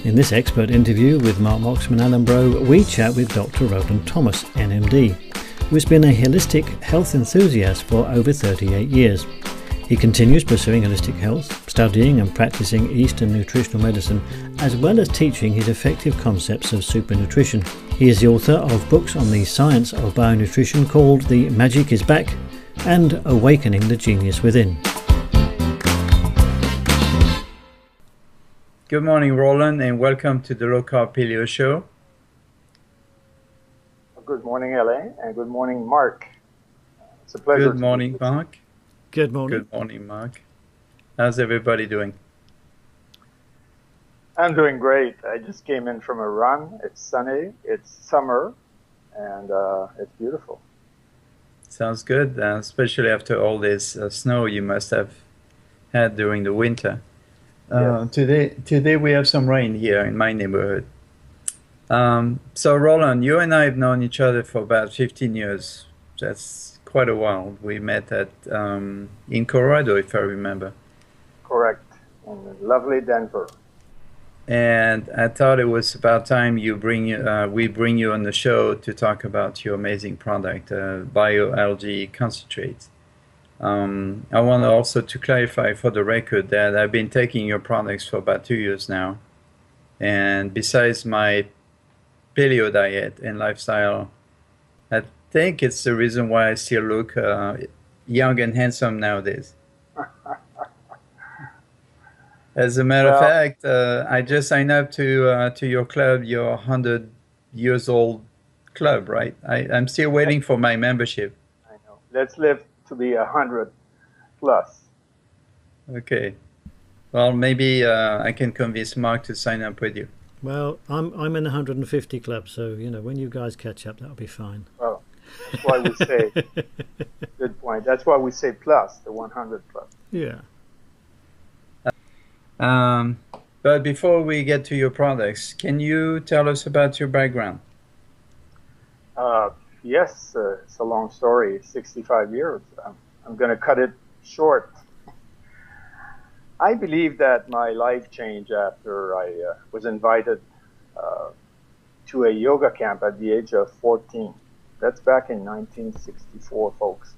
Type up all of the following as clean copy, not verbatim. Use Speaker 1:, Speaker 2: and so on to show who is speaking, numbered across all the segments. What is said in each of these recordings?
Speaker 1: In this expert interview with Mark Moxom and Alain Braux, we chat with Dr Roland Thomas NMD, who has been a holistic health enthusiast for over 38 years. He continues pursuing holistic health, studying and practicing Eastern nutritional medicine, as well as teaching his effective concepts of supernutrition. He is the author of books on the science of bionutrition called The Magic is Back and Awakening the Genius Within.
Speaker 2: Good morning, Roland, and welcome to the Low Carb Paleo Show.
Speaker 3: Good morning, Alain, and good morning, Mark. It's a pleasure.
Speaker 2: Good morning, Mark.
Speaker 1: Good morning.
Speaker 2: Good morning, Mark. How's everybody doing?
Speaker 3: I'm doing great. I just came in from a run. It's sunny, it's summer, and it's beautiful.
Speaker 2: Sounds good, especially after all this snow you must have had during the winter.
Speaker 3: Yes.
Speaker 2: Today we have some rain here in my neighborhood. So Roland, you and I have known each other for about 15 years. That's quite a while. We met at in Colorado, if I remember.
Speaker 3: Correct, in lovely Denver.
Speaker 2: And I thought it was about time we bring you on the show to talk about your amazing product, bioalgae concentrate. I want also to clarify for the record that I've been taking your products for about 2 years now. And besides my paleo diet and lifestyle, I think it's the reason why I still look young and handsome nowadays. As a matter of fact, I just signed up to your club, your 100 years old club, right? I'm still waiting for my membership.
Speaker 3: I know. Let's live to be 100 plus.
Speaker 2: Okay. Well, maybe I can convince Mark to sign up with you.
Speaker 1: Well, I'm in the 150 club, so when you guys catch up, that'll be fine.
Speaker 3: Oh, that's why we say. Good point. That's why we say plus, the 100 plus.
Speaker 1: Yeah.
Speaker 2: But before we get to your products, can you tell us about your background?
Speaker 3: Yes, it's a long story, 65 years. I'm going to cut it short. I believe that my life changed after I was invited to a yoga camp at the age of 14. That's back in 1964, folks,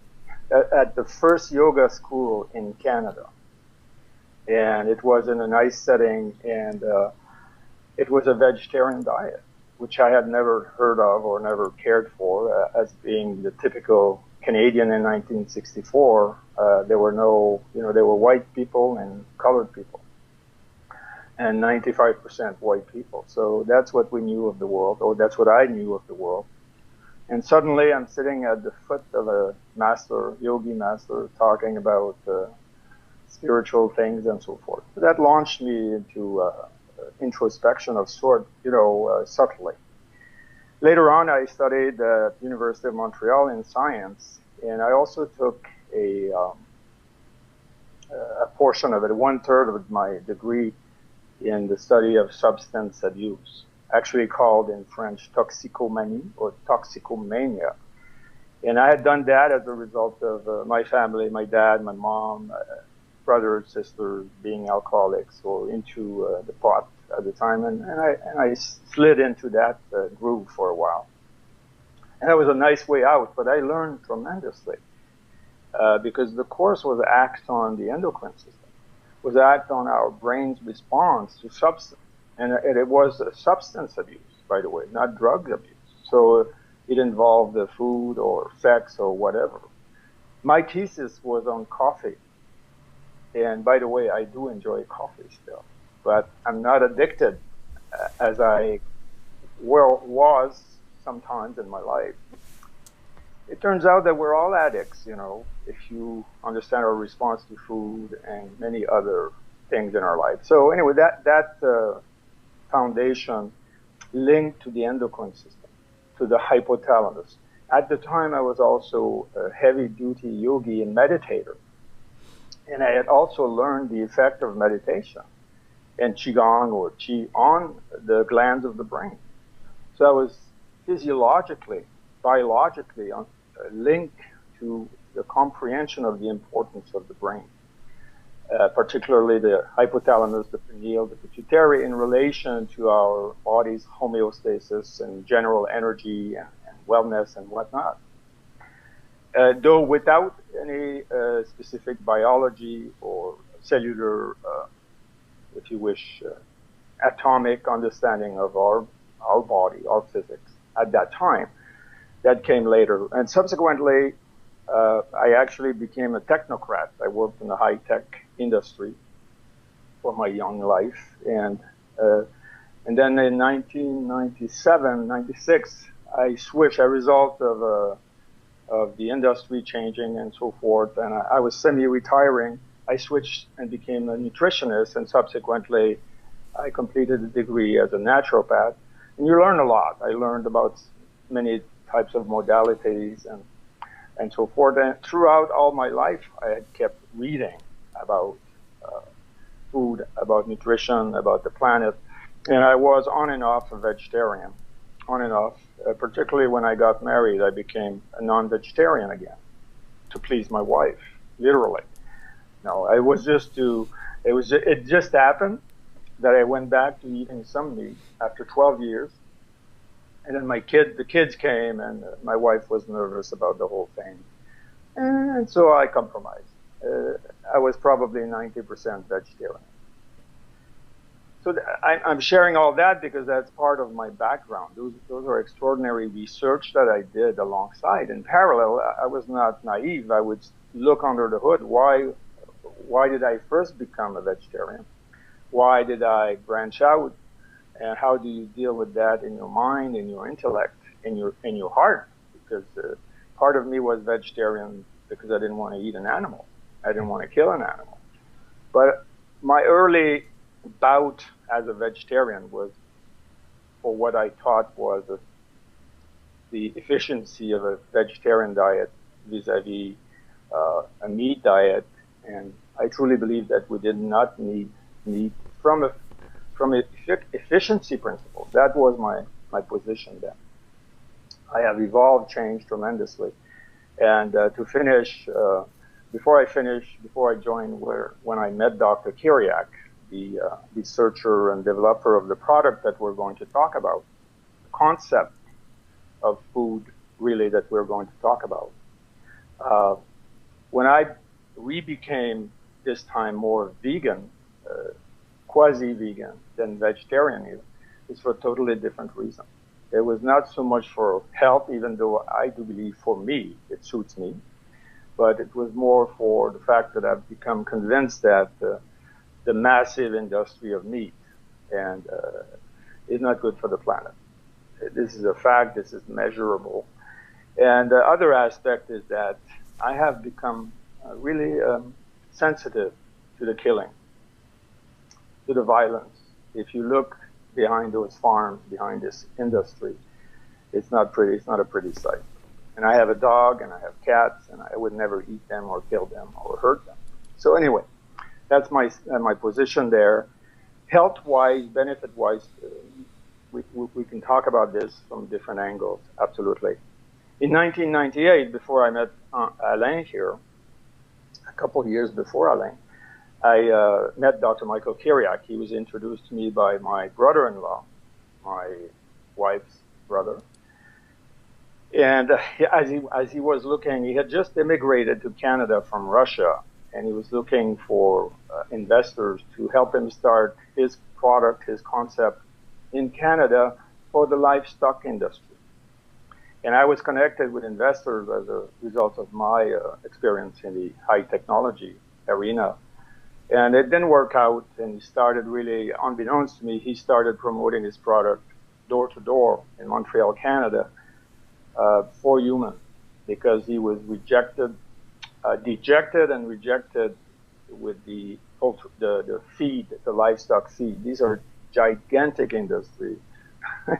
Speaker 3: at the first yoga school in Canada. And it was in a nice setting, and it was a vegetarian diet, which I had never heard of or never cared for, as being the typical Canadian in 1964. There were no, there were white people and colored people, and 95% white people. So that's what we knew of the world, or that's what I knew of the world. And suddenly I'm sitting at the foot of a yogi master, talking about spiritual things and so forth. That launched me into introspection of sort, subtly. Later on, I studied at the University of Montreal in science, and I also took a portion of it, 1/3 of my degree, in the study of substance abuse, actually called in French toxicomanie or toxicomania. And I had done that as a result of my family, my dad, my mom, brothers, sisters being alcoholics or into the pot at the time, and I slid into that groove for a while. And that was a nice way out, but I learned tremendously because the course was act on the endocrine system, was act on our brain's response to substance. And it was a substance abuse, by the way, not drug abuse. So it involved the food or sex or whatever. My thesis was on coffee. And by the way, I do enjoy coffee still, but I'm not addicted as I was sometimes in my life. It turns out that we're all addicts, if you understand our response to food and many other things in our life. So anyway, that foundation linked to the endocrine system, to the hypothalamus. At the time, I was also a heavy-duty yogi and meditator. And I had also learned the effect of meditation and Qigong or Qi on the glands of the brain. So I was physiologically, biologically linked to the comprehension of the importance of the brain. particularly the hypothalamus, the pineal, the pituitary, in relation to our body's homeostasis and general energy and wellness and whatnot. Though without any specific biology or cellular, if you wish, atomic understanding of our body, our physics at that time. That came later. And subsequently, I actually became a technocrat. I worked in the high-tech industry for my young life. And then in 1997, 96, I switched as a result of the industry changing and so forth. And I was semi-retiring. I switched and became a nutritionist, and subsequently I completed a degree as a naturopath. And you learn a lot. I learned about many types of modalities and so forth. And throughout all my life, I had kept reading about food, about nutrition, about the planet. And I was on and off a vegetarian, on and off. Particularly when I got married, I became a non-vegetarian again to please my wife, literally. No, it was just it just happened that I went back to eating some meat after 12 years. And then the kids came, and my wife was nervous about the whole thing. And so I compromised. I was probably 90% vegetarian. So I'm sharing all that because that's part of my background. Those are extraordinary research that I did alongside. In parallel, I was not naive. I would look under the hood. Why did I first become a vegetarian? Why did I branch out? And how do you deal with that in your mind, in your intellect, in your heart? Because part of me was vegetarian because I didn't want to eat an animal. I didn't want to kill an animal. But my early bout as a vegetarian was for what I thought was the efficiency of a vegetarian diet vis-a-vis a meat diet. And I truly believe that we did not need meat from efficiency principles. That was my position then. I have evolved, changed tremendously. And to finish, before I joined when I met Dr. Kiriak, the researcher and developer of the product that we're going to talk about, the concept of food really that we're going to talk about. When we became this time more vegan, quasi-vegan than vegetarian, it's for a totally different reason. It was not so much for health, even though I do believe for me, it suits me, but it was more for the fact that I've become convinced that the massive industry of meat and is not good for the planet. This is a fact, this is measurable. And the other aspect is that I have become really sensitive to the killing, to the violence. If you look behind those farms, behind this industry, it's not pretty. It's not a pretty sight. And I have a dog and I have cats, and I would never eat them or kill them or hurt them. So anyway, that's my position there. Health-wise, benefit-wise, we can talk about this from different angles, absolutely. In 1998, before I met Alain here, a couple of years before Alain, I met Dr. Michael Kiriak. He was introduced to me by my brother-in-law, my wife's brother. And as he was looking, he had just immigrated to Canada from Russia, and he was looking for investors to help him start his product, his concept in Canada for the livestock industry. And I was connected with investors as a result of my experience in the high technology arena. And it didn't work out, and he started really, unbeknownst to me, he started promoting his product door to door in Montreal, Canada, for humans, because he was dejected and rejected with the feed, the livestock feed. These are gigantic industries.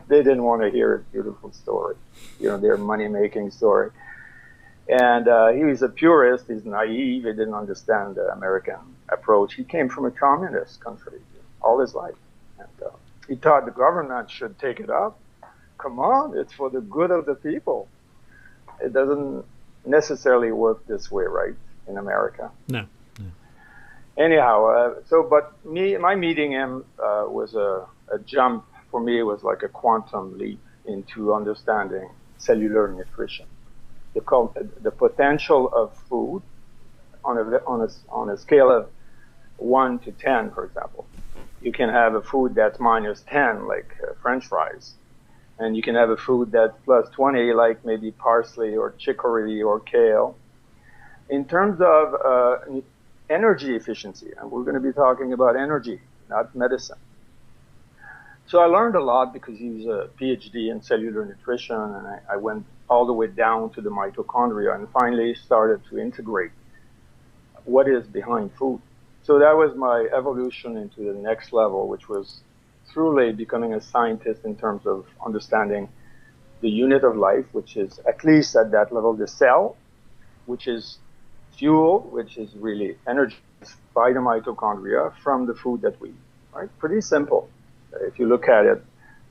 Speaker 3: They didn't want to hear his beautiful story, their money-making story. And he was a purist, he's naive, he didn't understand the American approach. He came from a communist country all his life. And he thought the government should take it up. Come on, it's for the good of the people. It doesn't necessarily work this way, right, in America?
Speaker 1: No.
Speaker 3: Anyhow, my meeting him was a jump for me. It was like a quantum leap into understanding cellular nutrition, the potential of food on a scale of 1 to 10, for example. You can have a food that's minus 10, like French fries, and you can have a food that's plus 20, like maybe parsley or chicory or kale. In terms of energy efficiency, and we're going to be talking about energy, not medicine. So I learned a lot because he's a PhD in cellular nutrition, and I went all the way down to the mitochondria and finally started to integrate what is behind food. So that was my evolution into the next level, which was truly becoming a scientist in terms of understanding the unit of life, which is, at least at that level, the cell, which is fuel, which is really energy by the mitochondria from the food that we eat, right? Pretty simple if you look at it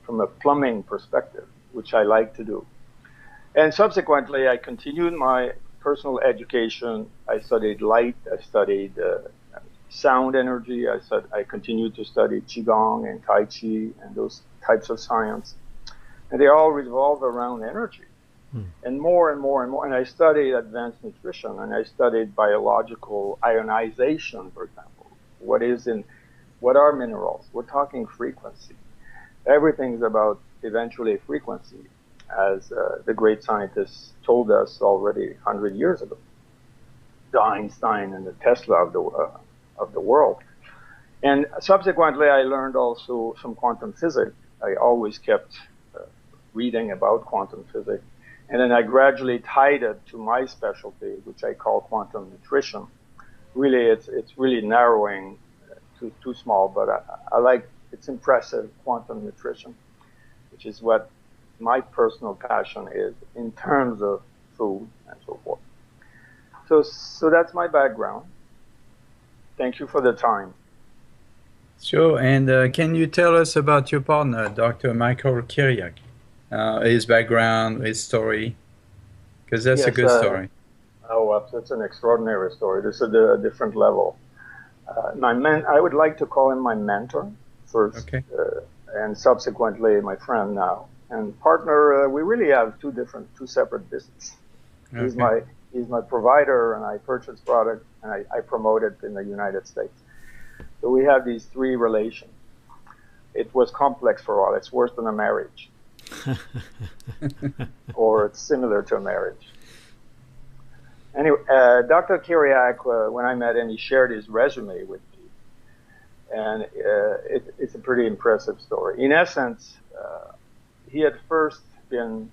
Speaker 3: from a plumbing perspective, which I like to do. And subsequently, I continued my personal education. I studied light, I studied sound energy, I continued to study Qigong and Tai Chi and those types of science. And they all revolve around energy. And more and more and more. And I studied advanced nutrition, and I studied biological ionization, for example. What are minerals? We're talking frequency. Everything's about eventually frequency, as the great scientists told us already 100 years ago. The Einstein and the Tesla of the world. And subsequently, I learned also some quantum physics. I always kept reading about quantum physics. And then I gradually tied it to my specialty, which I call quantum nutrition. Really, it's really narrowing, too small, but I like, it's impressive, quantum nutrition, which is what my personal passion is in terms of food and so forth. So that's my background. Thank you for the time.
Speaker 2: Sure, and can you tell us about your partner, Dr. Michael Kyriak? His background, his story, because that's a good story.
Speaker 3: That's an extraordinary story. This is a different level. I would like to call him my mentor first, okay. And subsequently my friend now. And partner, we really have two separate businesses. Okay. He's my provider, and I purchase product, and I promote it in the United States. So we have these three relations. It was complex for a while. It's worse than a marriage. Or it's similar to a marriage. Anyway, Dr. Kyriak, when I met him, he shared his resume with me. And it's a pretty impressive story. In essence, he had first been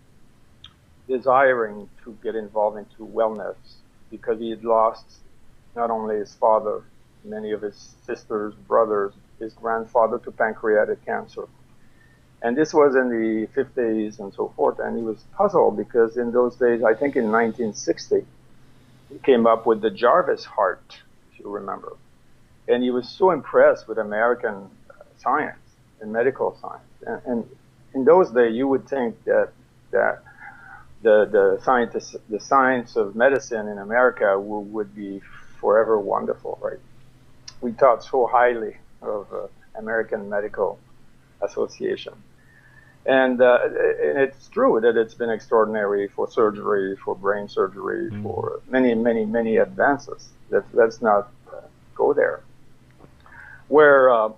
Speaker 3: desiring to get involved into wellness because he had lost not only his father, many of his sisters, brothers, his grandfather to pancreatic cancer. And this was in the 50s and so forth, and he was puzzled because in those days, I think in 1960, he came up with the Jarvis heart, if you remember. And he was so impressed with American science and medical science. And in those days, you would think that the science of medicine in America would be forever wonderful, right? We thought so highly of American Medical Association. And it's true that it's been extraordinary for surgery, for brain surgery, for many, many, many advances. Let's not go there. Where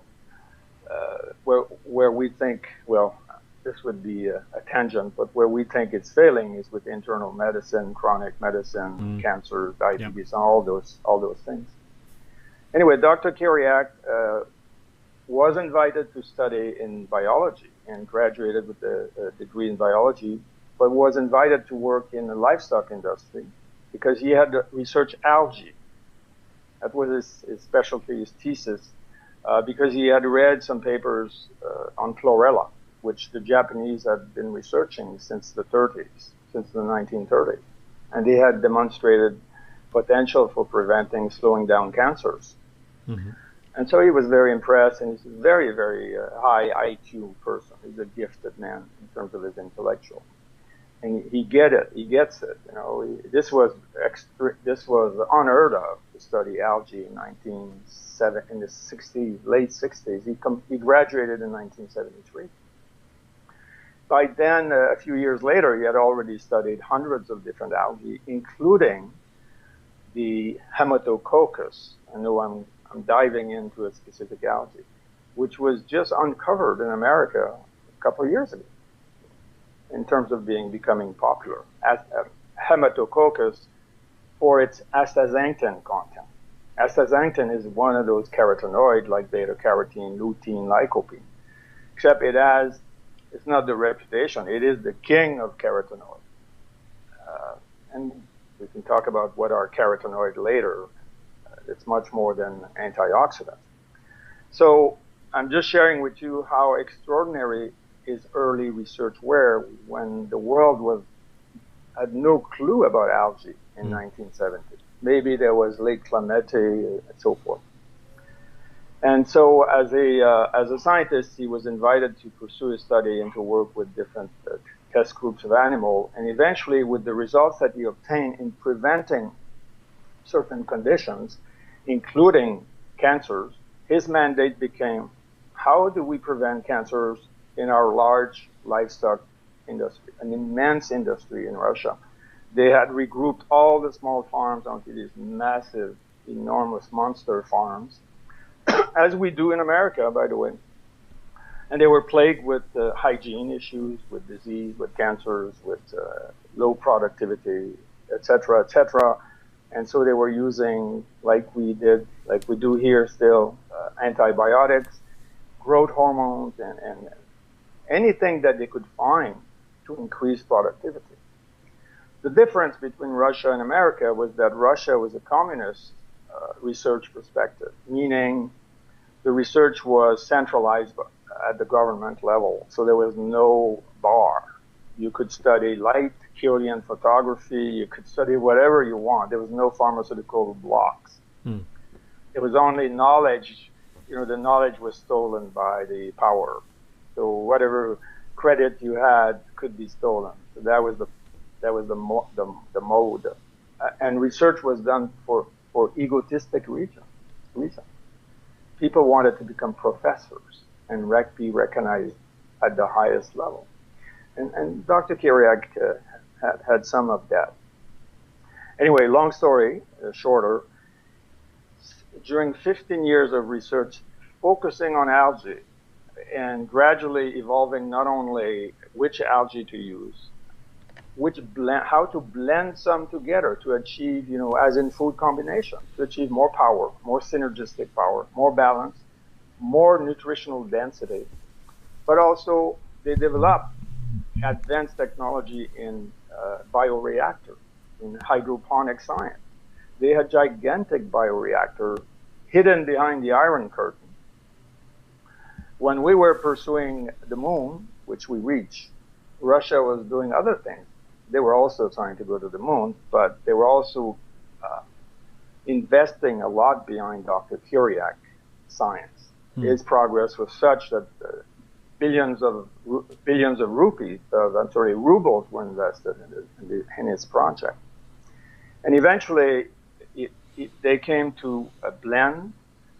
Speaker 3: we think, well, this would be a tangent, but where we think it's failing is with internal medicine, chronic medicine, cancer, diabetes, and all those things. Anyway, Dr. Kyriak was invited to study in biology and graduated with a degree in biology, but was invited to work in the livestock industry because he had to research algae. That was his specialty, his thesis, because he had read some papers on chlorella, which the Japanese had been researching since the 30s, since the 1930s. And they had demonstrated potential for preventing, slowing down cancers. Mm-hmm. And so he was very impressed, and he's a very, very high IQ person. He's a gifted man in terms of his intellectual. and he gets it. You know, this was unheard of to study algae in in the 60s, late 60s. He graduated in 1973. By then, a few years later, he had already studied hundreds of different algae, including the Hematococcus. I know I'm diving into a specific algae, which was just uncovered in America a couple of years ago in terms of becoming popular. As Hematococcus for its astaxanthin content. Astaxanthin is one of those carotenoids like beta-carotene, lutein, lycopene, except it's not the reputation, it is the king of carotenoids. And we can talk about what are carotenoids later. It's much more than antioxidants. So I'm just sharing with you how extraordinary his early research were when the world had no clue about algae in 1970. Maybe there was Lake Clemete and so forth. And so as a scientist, he was invited to pursue a study and to work with different test groups of animals. And eventually, with the results that he obtained in preventing certain conditions, including cancers, his mandate became, how do we prevent cancers in our large livestock industry, an immense industry in Russia? They had regrouped all the small farms onto these massive, enormous monster farms, as we do in America, by the way. And they were plagued with hygiene issues, with disease, with cancers, with low productivity, et cetera, et cetera. And so they were using, like we do here still, antibiotics, growth hormones, and anything that they could find to increase productivity. The difference between Russia and America was that Russia was a communist research perspective, meaning the research was centralized at the government level, so there was no bar. You could study light, Kirlian photography, you could study whatever you want. There was no pharmaceutical blocks. It was only knowledge. You know, the knowledge was stolen by the power. So whatever credit you had could be stolen. So that was the mode. And research was done for egotistic reasons. People wanted to become professors and be recognized at the highest level. And Dr. Kiriak had some of that. Anyway, long story shorter, during 15 years of research focusing on algae and gradually evolving not only which algae to use, how to blend some together to achieve, you know, as in food combination, to achieve more power, more synergistic power, more balance, more nutritional density. But also they developed advanced technology in bioreactor, in hydroponic science. They had gigantic bioreactor hidden behind the Iron Curtain. When we were pursuing the moon, which we reached, Russia was doing other things. They were also trying to go to the moon, but they were also investing a lot behind Dr. Kiriak science. His progress was such that billions of rupees, rubles were invested in his project. And eventually, they came to a blend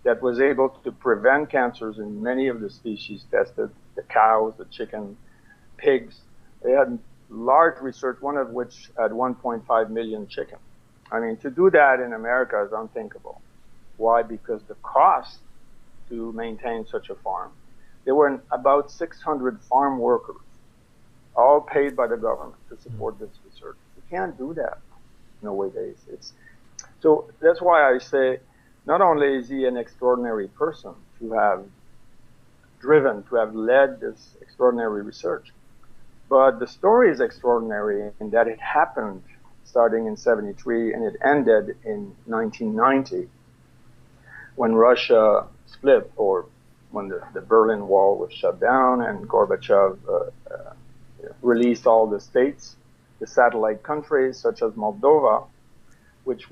Speaker 3: that was able to prevent cancers in many of the species tested, the cows, the chicken, pigs. They had large research, one of which had 1.5 million chickens. I mean, to do that in America is unthinkable. Why? Because the cost to maintain such a farm, there were about 600 farm workers, all paid by the government to support this research. You can't do that nowadays. So that's why I say, not only is he an extraordinary person to have led this extraordinary research, but the story is extraordinary in that it happened starting in 73 and it ended in 1990 when Russia split, or when the Berlin Wall was shut down and Gorbachev released all the states, the satellite countries such as Moldova, which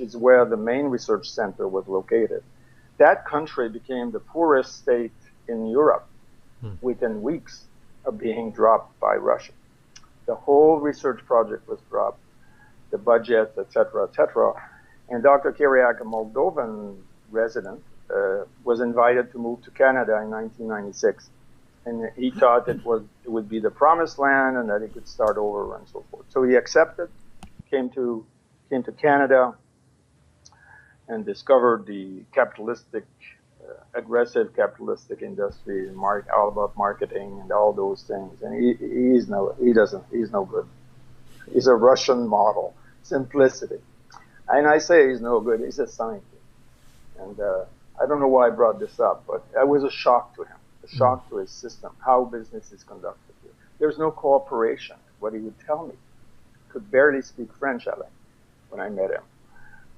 Speaker 3: is where the main research center was located. That country became the poorest state in Europe within weeks of being dropped by Russia. The whole research project was dropped, the budget, etc., etc. And Dr. Kiriak, a Moldovan resident, was invited to move to Canada in 1996. And he thought it would be the promised land and that he could start over and so forth. So he accepted, came to Canada, and discovered the capitalistic, aggressive capitalistic industry, all about marketing and all those things. And he's no good. He's a Russian model, simplicity. And I say he's no good. He's a scientist. And I don't know why I brought this up, but it was a shock to him, a shock to his system, how business is conducted here. There's no cooperation, what he would tell me. Could barely speak French, Alain, when I met him.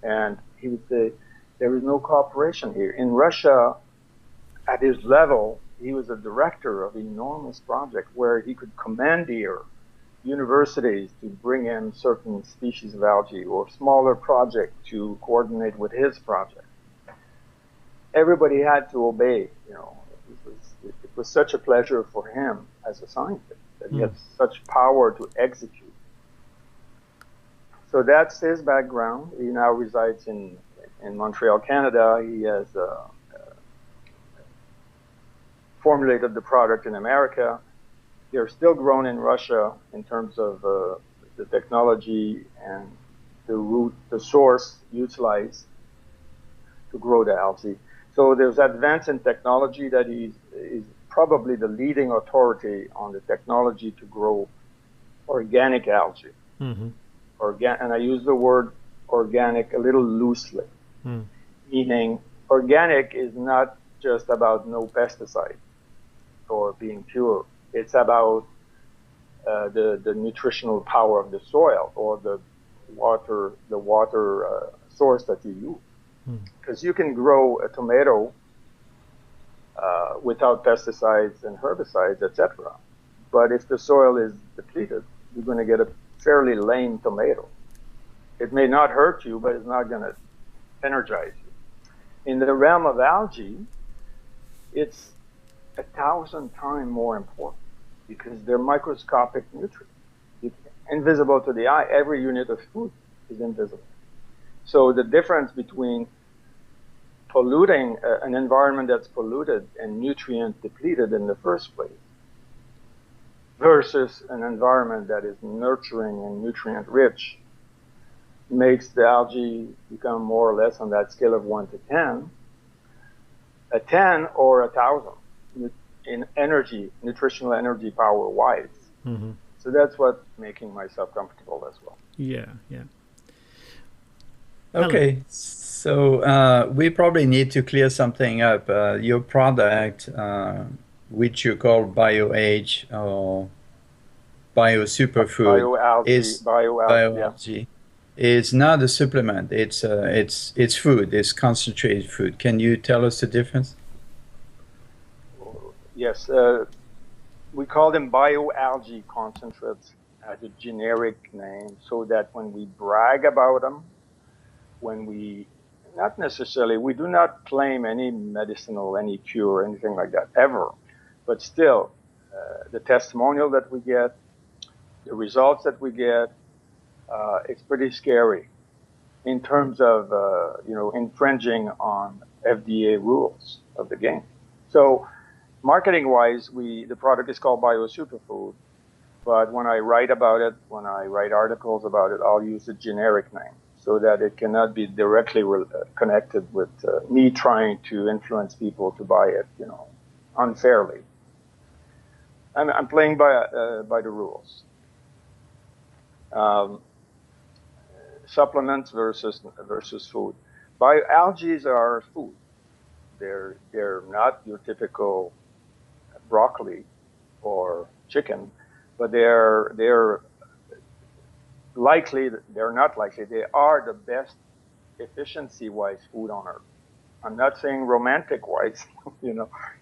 Speaker 3: And he would say, there is no cooperation here. In Russia, at his level, he was a director of an enormous project where he could commandeer universities to bring in certain species of algae or smaller project to coordinate with his project. Everybody had to obey, you know. It was such a pleasure for him as a scientist that he had such power to execute. So that's his background. He now resides in Montreal, Canada. He has formulated the product in America. They're still grown in Russia in terms of the technology and the source utilized to grow the algae. So there's advance in technology that is probably the leading authority on the technology to grow organic algae. And I use the word organic a little loosely, meaning organic is not just about no pesticide or being pure. It's about the nutritional power of the soil or the water source that you use. Because you can grow a tomato without pesticides and herbicides, etc. But if the soil is depleted, you're going to get a fairly lame tomato. It may not hurt you, but it's not going to energize you. In the realm of algae, it's 1,000 times more important because they're microscopic nutrients. Invisible to the eye, every unit of food is invisible. So the difference between polluting an environment that's polluted and nutrient depleted in the first place versus an environment that is nurturing and nutrient rich makes the algae become more or less on that scale of 1 to 10, a 10 or 1,000 in energy, nutritional energy power wise. So that's what's making myself comfortable as well.
Speaker 1: Yeah, yeah.
Speaker 2: Okay, so we probably need to clear something up. Your product, which you call BioAge or Bio Superfood, BioAlgae, is not a supplement. It's food. It's concentrated food. Can you tell us the difference?
Speaker 3: Yes, we call them bioalgae concentrates as a generic name, so that when we brag about them, when we we do not claim any medicinal, any cure, anything like that, ever. But still, the testimonial that we get, the results that we get, it's pretty scary in terms of, infringing on FDA rules of the game. So marketing-wise, the product is called Bio Superfood, but when I write about it, when I write articles about it, I'll use a generic name, so that it cannot be directly connected with me trying to influence people to buy it, unfairly. I'm playing by the rules. Supplements versus food. Bioalgae are food. They're not your typical broccoli or chicken, but they are the best efficiency-wise food on earth. I'm not saying romantic-wise, you're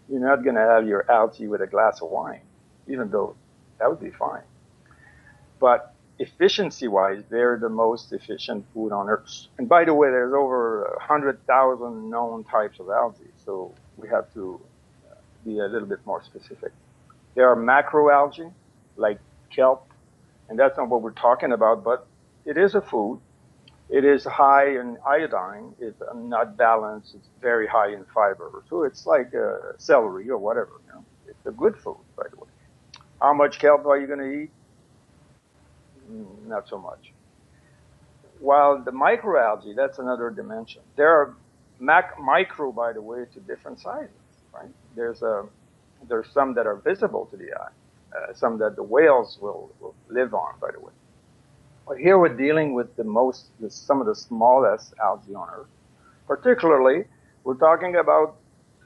Speaker 3: not going to have your algae with a glass of wine, even though that would be fine. But efficiency-wise, they're the most efficient food on earth. And by the way, there's over 100,000 known types of algae, so we have to be a little bit more specific. There are macroalgae, like kelp, And that's not what we're talking about, but it is a food. It is high in iodine. It's not balanced. It's very high in fiber. So it's like celery or whatever. You know? It's a good food, by the way. How much kelp are you going to eat? Not so much. While the microalgae, that's another dimension. There are micro, by the way, to different sizes, right? There's some that are visible to the eye, some that the whales will live on, by the way. But here we're dealing with some of the smallest algae on Earth. Particularly, we're talking about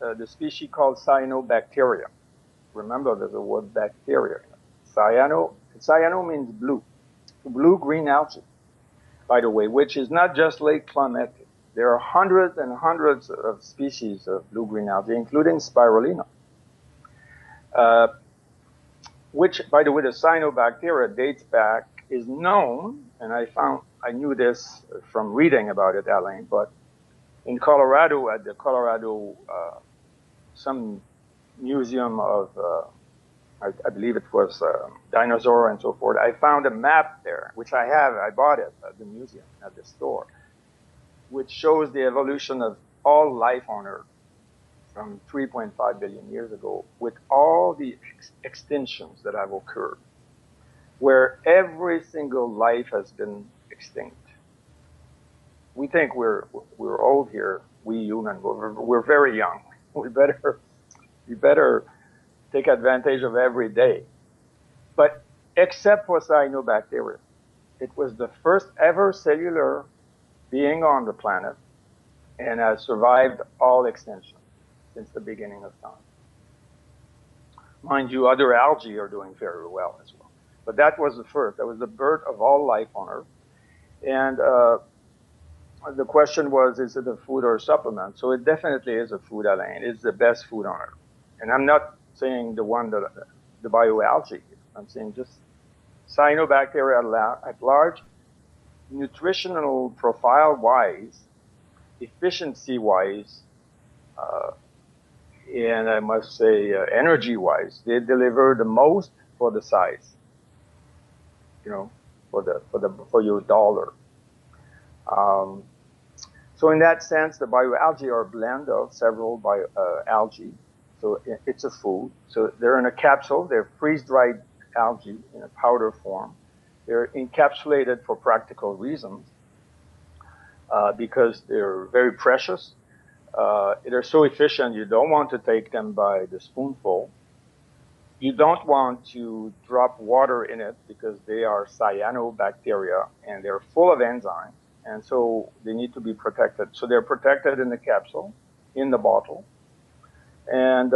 Speaker 3: the species called cyanobacteria. Remember, there's a word bacteria. Cyano means blue. Blue-green algae, by the way, which is not just Lake Climactic. There are hundreds and hundreds of species of blue-green algae, including spirulina. Which, by the way, the cyanobacteria dates back, is known, and I knew this from reading about it, Alain, but in Colorado, at the Colorado, some museum of, I believe it was dinosaur and so forth, I found a map there, which I bought it at the museum, at the store, which shows the evolution of all life on Earth from 3.5 billion years ago, with all the extinctions that have occurred, where every single life has been extinct. We think we're old here, we humans. We're very young. We better take advantage of every day. But except for cyanobacteria, it was the first ever cellular being on the planet and has survived all extinction since the beginning of time. Mind you, other algae are doing very well as well. But that was the first. That was the birth of all life on Earth. And the question was, is it a food or a supplement? So it definitely is a food, Alain. It's the best food on Earth. And I'm not saying the one that the bioalgae. I'm saying just cyanobacteria at large, nutritional profile-wise, efficiency-wise, and I must say energy-wise, they deliver the most for the size. You know, for your dollar. So in that sense, the bioalgae are a blend of several algae. So it's a food. So they're in a capsule. They're freeze-dried algae in a powder form. They're encapsulated for practical reasons because they're very precious. They're so efficient, you don't want to take them by the spoonful. You don't want to drop water in it because they are cyanobacteria and they're full of enzymes. And so they need to be protected. So they're protected in the capsule, in the bottle. And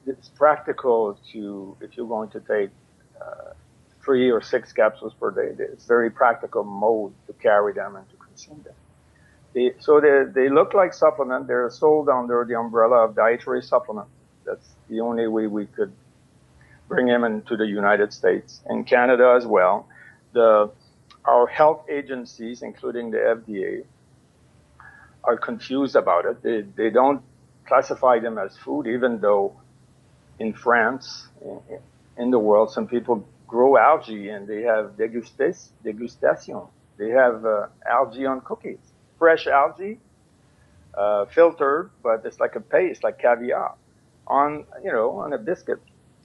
Speaker 3: it's practical if you're going to take 3 or 6 capsules per day, it's very practical mode to carry them and to consume them. They look like supplement. They're sold under the umbrella of dietary supplement. That's the only way we could bring them into the United States and Canada as well. Our health agencies, including the FDA, are confused about it. They don't classify them as food, even though in France, in the world, some people grow algae and they have degustation. They have algae on cookies, fresh algae, filtered, but it's like a paste, like caviar, on a biscuit.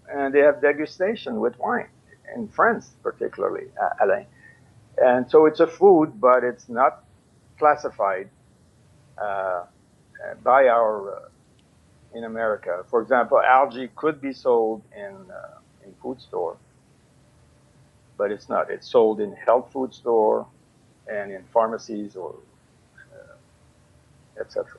Speaker 3: And they have degustation with wine, in France particularly, Alain. And so it's a food, but it's not classified by in America. For example, algae could be sold in food store, but it's not. It's sold in health food store and in pharmacies or etc.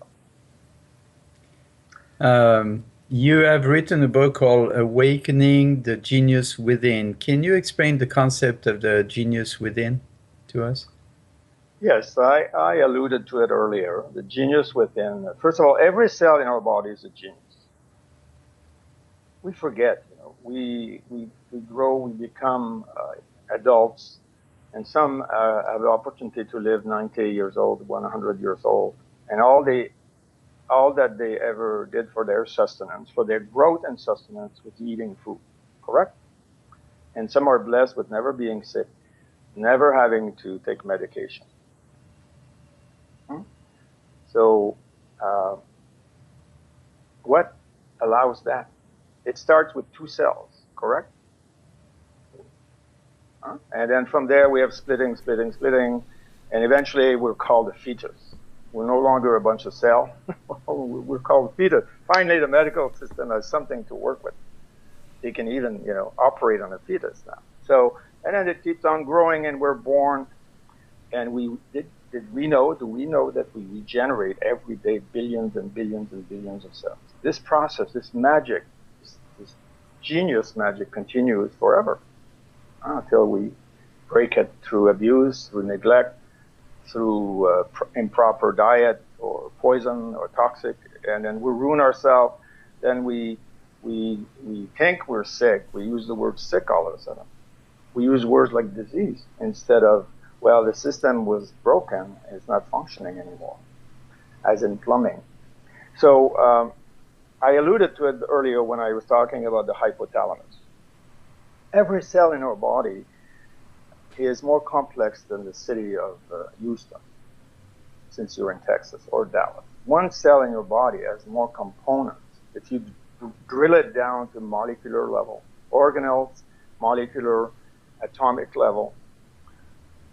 Speaker 2: You have written a book called Awakening the Genius Within. Can you explain the concept of the genius within to us?
Speaker 3: Yes, I alluded to it earlier. The genius within. First of all, every cell in our body is a genius. We forget, we grow, we become adults, and some have the opportunity to live 90 years old, 100 years old, and all that they ever did for their sustenance, for their growth and sustenance, was eating food, correct? And some are blessed with never being sick, never having to take medication. So what allows that? It starts with 2 cells, correct? And then from there we have splitting, and eventually we're called a fetus. We're no longer a bunch of cells. We're called fetus. Finally, the medical system has something to work with. They can even, operate on a fetus now. So, and then it keeps on growing, and we're born. And do we know that we regenerate every day billions and billions and billions of cells? This process, this magic, this genius magic continues forever until we break it through abuse, through neglect, through improper diet or poison or toxic, and then we ruin ourselves. Then we think we're sick. We use the word sick all of a sudden. We use words like disease instead of, well, the system was broken, it's not functioning anymore, as in plumbing. So I alluded to it earlier when I was talking about the hypothalamus. Every cell in our body is more complex than the city of Houston, since you're in Texas, or Dallas. One cell in your body has more components. If you drill it down to molecular level, organelles, molecular, atomic level,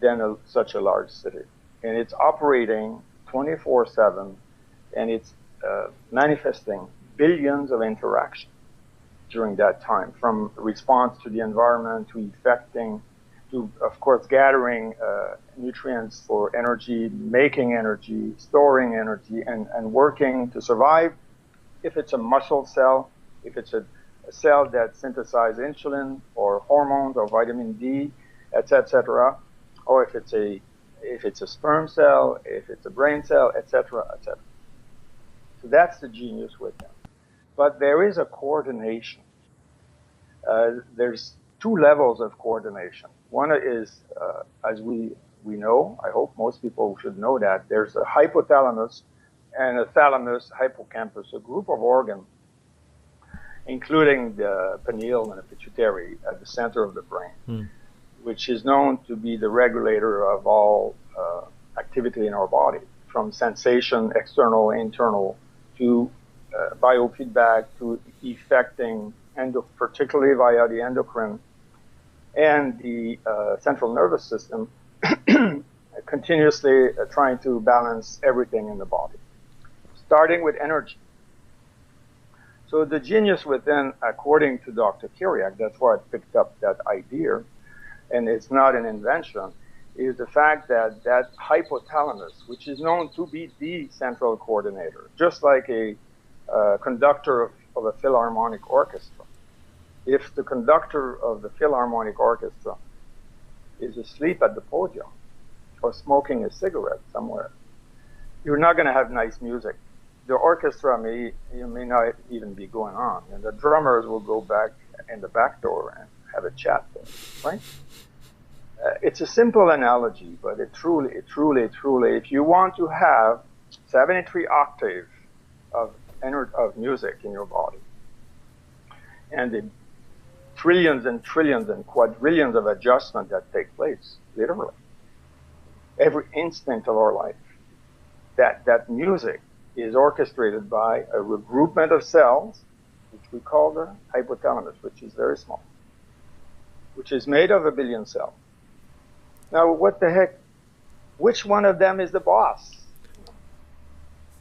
Speaker 3: than such a large city. And it's operating 24/7, and it's manifesting billions of interactions during that time, from response to the environment, to affecting, to, of course, gathering nutrients for energy, making energy, storing energy, and working to survive. If it's a muscle cell, if it's a cell that synthesizes insulin or hormones or vitamin D, etc., or if it's a sperm cell, if it's a brain cell, etc., etc. So that's the genius with them. But there is a coordination. There's 2 levels of coordination. One is, as we know, I hope most people should know that, there's a hypothalamus and a thalamus, hippocampus, a group of organs, including the pineal and the pituitary at the center of the brain, which is known to be the regulator of all activity in our body, from sensation, external, internal, to biofeedback, to affecting, particularly via the endocrine and the central nervous system, continuously trying to balance everything in the body, starting with energy. So the genius within, according to Dr. Kiriak, that's why I picked up that idea, and it's not an invention, is the fact that that hypothalamus, which is known to be the central coordinator, just like a conductor of a philharmonic orchestra. If the conductor of the philharmonic orchestra is asleep at the podium or smoking a cigarette somewhere, you're not going to have nice music. The orchestra may not even be going on, and the drummers will go back in the back door and have a chat there, right? It's a simple analogy, but it truly, if you want to have 73 octaves of music in your body, and the trillions and trillions and quadrillions of adjustments that take place, literally, every instant of our life, that music is orchestrated by a regroupment of cells, which we call the hypothalamus, which is very small, which is made of 1 billion cells. Now, what the heck? Which one of them is the boss?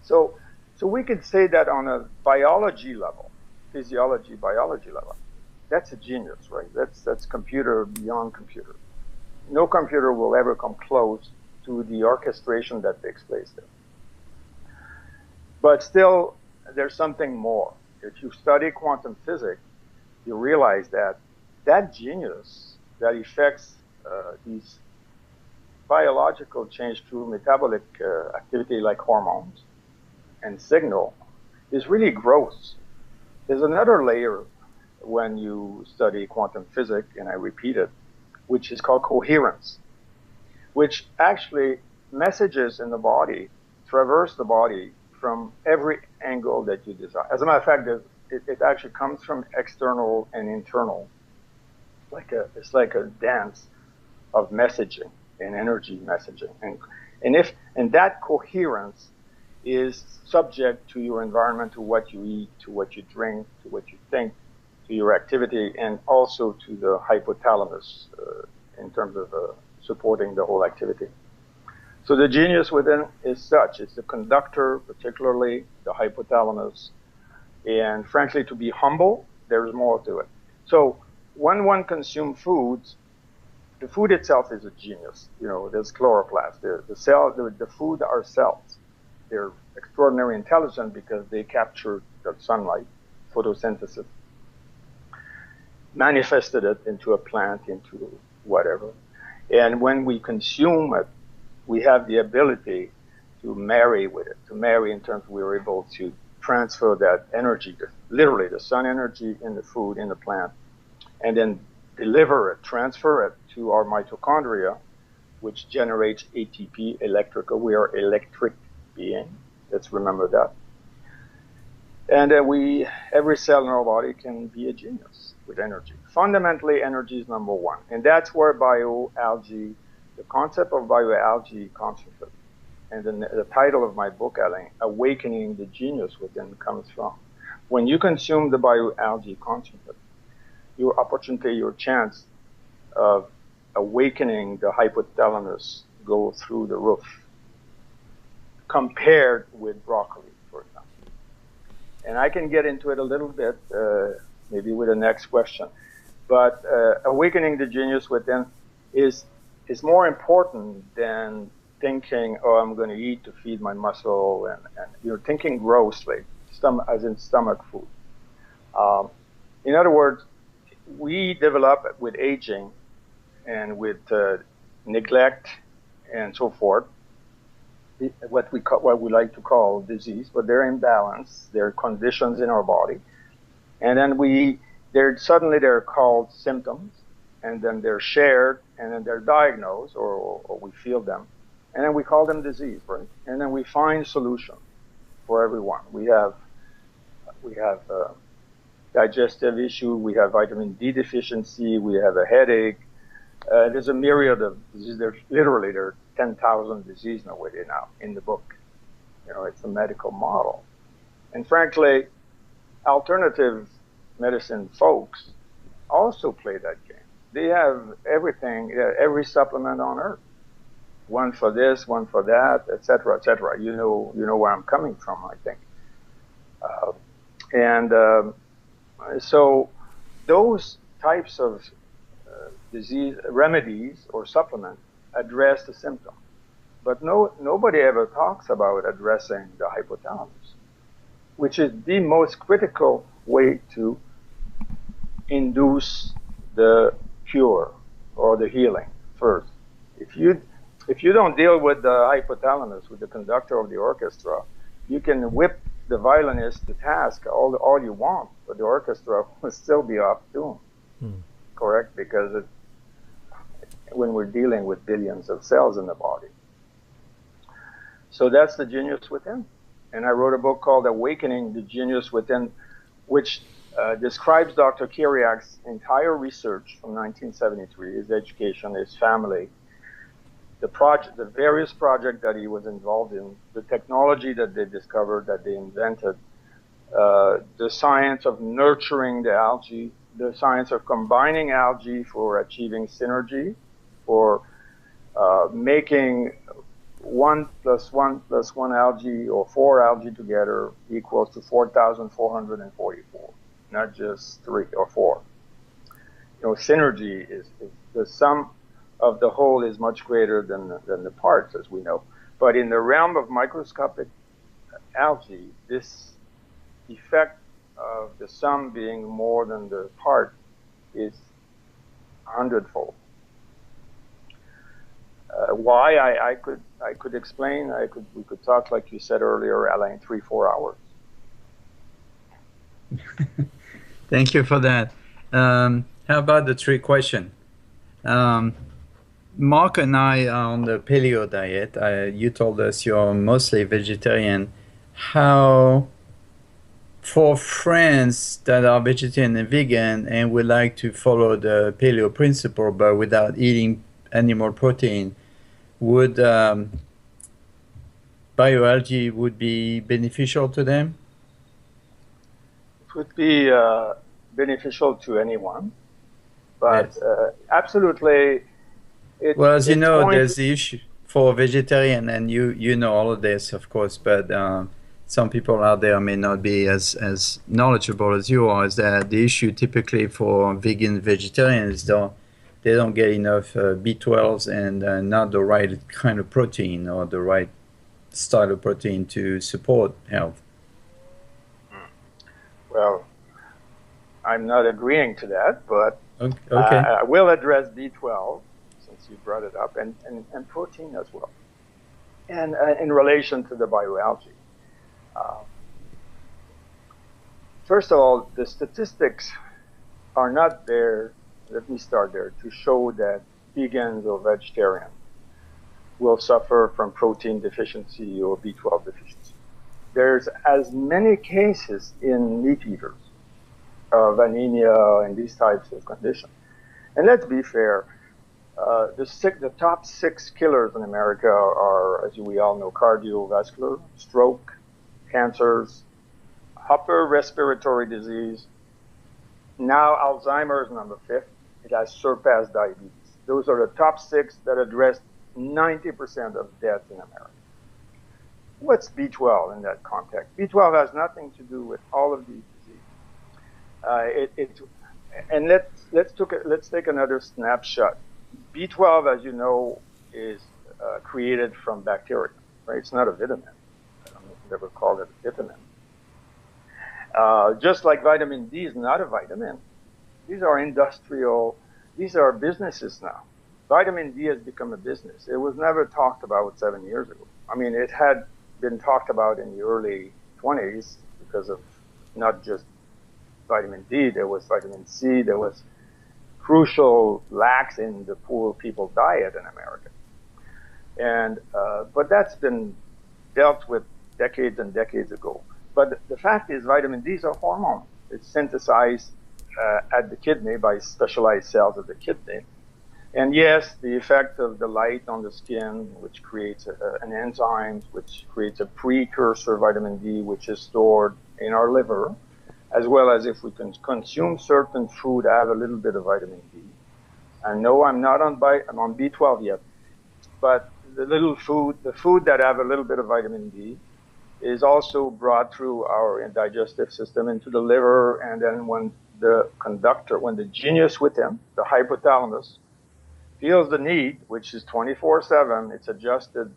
Speaker 3: So we could say that on a biology level, physiology, biology level, that's a genius, right? That's computer beyond computer. No computer will ever come close to the orchestration that takes place there. But still, there's something more. If you study quantum physics, you realize that that genius that affects these biological change through metabolic activity like hormones and signal is really gross. There's another layer when you study quantum physics, and I repeat it, which is called coherence, which actually messages in the body traverse the body from every angle that you desire. As a matter of fact, it actually comes from external and internal it's like a dance of messaging and energy messaging, and that coherence is subject to your environment, to what you eat, to what you drink, to what you think, to your activity, and also to the hypothalamus in terms of supporting the whole activity. So the genius within is such. It's the conductor, particularly the hypothalamus. And frankly, to be humble, there's more to it. So when one consumes foods, the food itself is a genius. You know, there's chloroplast. The food are cells. They're extraordinarily intelligent because they capture the sunlight, photosynthesis, manifested it into a plant, into whatever. And when we consume it, we have the ability to marry with it, to marry in terms we're able to transfer that energy, literally the sun energy in the food, in the plant, and then deliver it, transfer it to our mitochondria, which generates ATP, electrical. We are electric being. Let's remember that. And every cell in our body can be a genius with energy. Fundamentally, energy is number one. And that's where bioalgae, the concept of bioalgae concentrate, and the title of my book, Alain, Awakening the Genius Within, comes from. When you consume the bioalgae concentrate, your opportunity, your chance of awakening the hypothalamus go through the roof, compared with broccoli, for example. And I can get into it a little bit, maybe with the next question. But awakening the genius within is more important than thinking, oh, I'm going to eat to feed my muscle, and you're thinking grossly, as in stomach food. In other words, we develop with aging and with neglect and so forth, what we like to call disease, but they're imbalance. They're conditions in our body, and then suddenly they're called symptoms, and then they're shared, and then they're diagnosed, or we feel them, and then we call them disease, right? And then we find solution for everyone. We have digestive issue, we have vitamin D deficiency, we have a headache. There's a myriad of diseases. There are 10,000 diseases nowadays now in the book. You know, it's a medical model. And frankly, alternative medicine folks also play that game. They have everything, every supplement on earth. One for this, one for that, et cetera, et cetera. You know where I'm coming from, I think. So those types of disease remedies or supplements address the symptom. But nobody ever talks about addressing the hypothalamus, which is the most critical way to induce the cure or the healing first. If you don't deal with the hypothalamus, with the conductor of the orchestra, you can whip the violinist to task all you want, but the orchestra will still be off tune. Correct? Because when we're dealing with billions of cells in the body. So that's the genius within. And I wrote a book called Awakening the Genius Within, which describes Dr. Kiriak's entire research from 1973, his education, his family, the various projects that he was involved in, the technology that they discovered, that they invented, the science of nurturing the algae, the science of combining algae for achieving synergy, for making 1 + 1 + 1 algae or 4 algae together equals to 4,444, not just 3 or 4. You know, synergy is the sum of the whole is much greater than the parts, as we know. But in the realm of microscopic algae, this effect of the sum being more than the part is 100-fold. Why I could explain. We could talk, like you said earlier, Alain, 3-4 hours.
Speaker 2: Thank you for that. How about the trick question? Mark and I are on the paleo diet. You told us you're mostly vegetarian. How for friends that are vegetarian and vegan and would like to follow the paleo principle but without eating animal protein, would bioalgae would be beneficial to them?
Speaker 3: It would be beneficial to anyone, but
Speaker 2: Yes.
Speaker 3: absolutely,
Speaker 2: Well, as you
Speaker 3: it's
Speaker 2: know,
Speaker 3: going to.
Speaker 2: there's the issue for vegetarian, and you know all of this, of course, but some people out there may not be as knowledgeable as you are. Is that the issue typically for vegan vegetarians? They don't get enough B12s and not the right kind of protein or the right style of protein to support health.
Speaker 3: Well, I'm not agreeing to that, but
Speaker 2: Okay.
Speaker 3: I will address B12 since you brought it up, and protein as well. And in relation to the bioalgae, uh, first of all, the statistics are not there. Let me start there to show that vegans or vegetarians will suffer from protein deficiency or B12 deficiency. There's as many cases in meat eaters of anemia and these types of conditions. And let's be fair, the top 6 killers in America are, as we all know, cardiovascular, stroke, cancers, upper respiratory disease. Now Alzheimer's number 5th. It has surpassed diabetes. Those are the top 6 that address 90% of deaths in America. What's B12 in that context? B12 has nothing to do with all of these diseases. And let's take another snapshot. B12, as you know, is created from bacteria, right? It's not a vitamin. I don't know if you've ever called it a vitamin. Just like vitamin D is not a vitamin. These are industrial, these are businesses now. Vitamin D has become a business. It was never talked about 7 years ago. I mean, it had been talked about in the early 20s because of not just vitamin D, there was vitamin C, there was crucial lacks in the poor people diet in America. And, but that's been dealt with decades and decades ago. But the fact is vitamin D is a hormone. It's synthesized at the kidney by specialized cells of the kidney. And yes, the effect of the light on the skin, which creates an enzyme, which creates a precursor vitamin D, which is stored in our liver, as well as if we can consume certain food, have a little bit of vitamin D. And no, I'm not on B12 yet, but the food that have a little bit of vitamin D is also brought through our digestive system into the liver, and then when the genius within, the hypothalamus, feels the need, which is 24/7, it's adjusted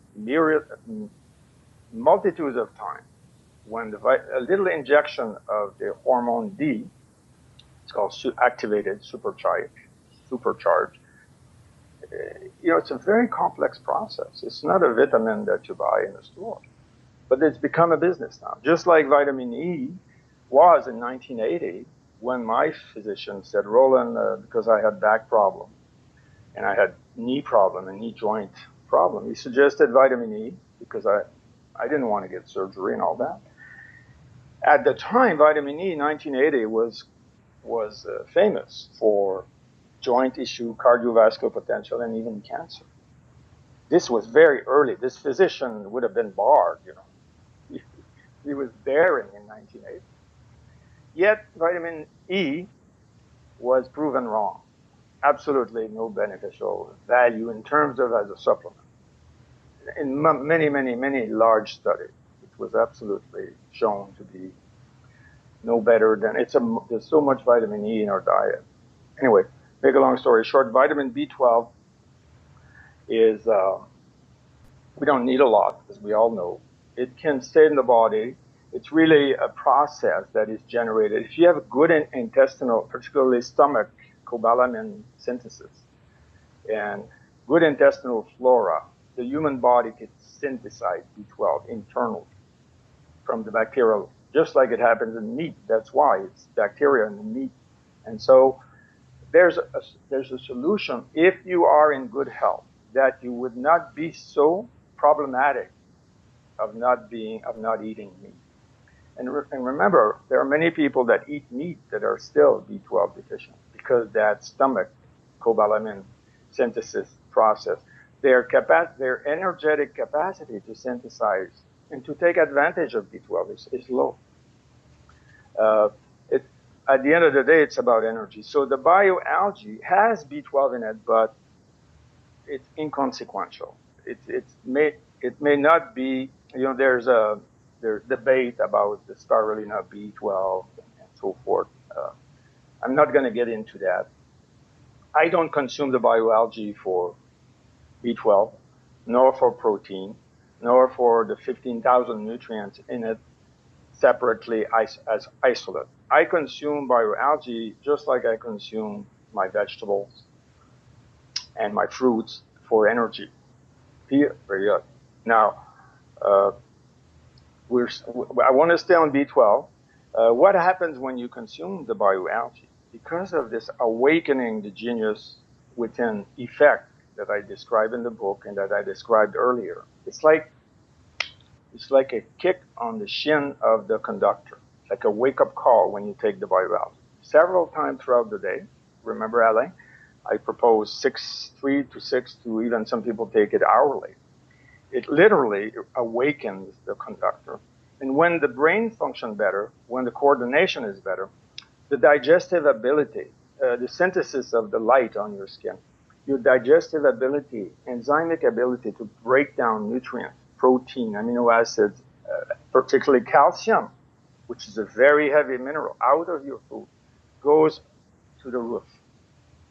Speaker 3: multitudes of times. When a little injection of the hormone D, it's called activated, supercharged. It's a very complex process. It's not a vitamin that you buy in the store, but it's become a business now. Just like vitamin E was in 1980, when my physician said, Roland, because I had back problem and I had knee problem and knee joint problem, he suggested vitamin E because I didn't want to get surgery and all that. At the time, vitamin E in 1980 was famous for joint issue, cardiovascular potential, and even cancer. This was very early. This physician would have been barred, He was daring in 1980. Yet vitamin E was proven wrong. Absolutely no beneficial value in terms of as a supplement. In many, many, many large studies, it was absolutely shown to be no better than there's so much vitamin E in our diet. Anyway, make a long story short, vitamin B12 is, we don't need a lot, as we all know. It can stay in the body. It's really a process that is generated. If you have a good intestinal, particularly stomach, cobalamin synthesis, and good intestinal flora, the human body can synthesize B12 internally from the bacterial, just like it happens in meat. That's why it's bacteria in the meat. And so there's a solution if you are in good health that you would not be so problematic of not eating meat. And remember, there are many people that eat meat that are still B12 deficient because that stomach cobalamin synthesis process, their energetic capacity to synthesize and to take advantage of B12 is low. At the end of the day, it's about energy. So the bioalgae has B12 in it, but it's inconsequential. It may not be. There's debate about the spirulina B12 and so forth. I'm not going to get into that. I don't consume the bioalgae for B12, nor for protein, nor for the 15,000 nutrients in it separately as isolate. I consume bioalgae just like I consume my vegetables and my fruits for energy. Period. Now, I want to stay on B12. What happens when you consume the bioalgae? Because of this awakening the genius within effect that I describe in the book and that I described earlier, it's like a kick on the shin of the conductor, like a wake-up call when you take the bioalgae. Several times throughout the day, remember, Alain, I propose 3 to 6 to even some people take it hourly. It literally awakens the conductor. And when the brain functions better, when the coordination is better, the digestive ability, the synthesis of the light on your skin, your digestive ability, enzymic ability to break down nutrients, protein, amino acids, particularly calcium, which is a very heavy mineral, out of your food, goes to the roof,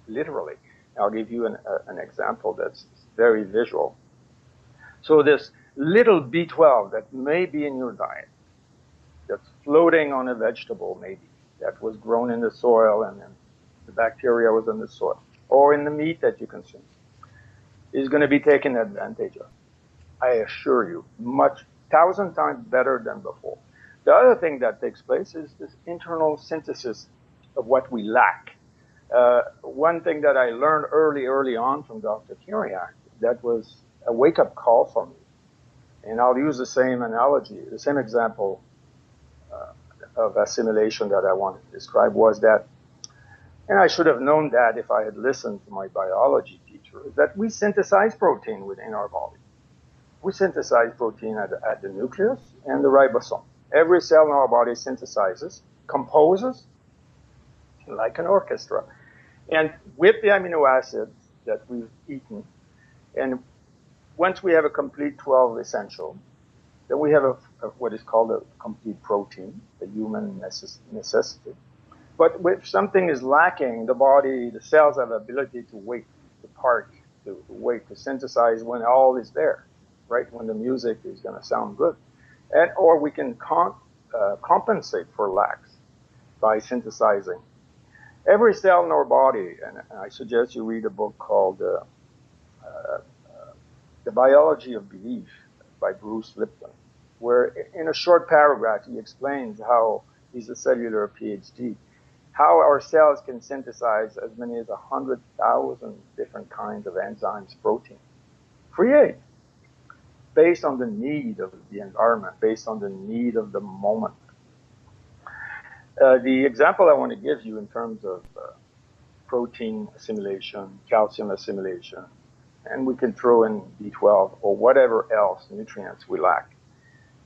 Speaker 3: literally. I'll give you an example that's very visual. So this little B12 that may be in your diet, that's floating on a vegetable maybe, that was grown in the soil and then the bacteria was in the soil, or in the meat that you consume, is going to be taken advantage of. I assure you, 1,000 times better than before. The other thing that takes place is this internal synthesis of what we lack. One thing that I learned early on from Dr. Kiriak, that was a wake-up call for me. And I'll use the same analogy, the same example of assimilation that I want to describe was that, and I should have known that if I had listened to my biology teacher, is that we synthesize protein within our body. We synthesize protein at the nucleus and the ribosome. Every cell in our body synthesizes, composes, like an orchestra. And with the amino acids that we've eaten, and once we have a complete 12 essential, then we have what is called a complete protein, a human necessity. But if something is lacking, the cells have the ability to wait, to park, to wait, to synthesize when all is there, right? When the music is going to sound good. Or we can compensate for lacks by synthesizing. Every cell in our body, and I suggest you read a book called The Biology of Belief by Bruce Lipton, where in a short paragraph he explains how, he's a cellular PhD, how our cells can synthesize as many as 100,000 different kinds of enzymes, protein, create, based on the need of the environment, based on the need of the moment. The example I want to give you in terms of protein assimilation, calcium assimilation, and we can throw in B12 or whatever else nutrients we lack.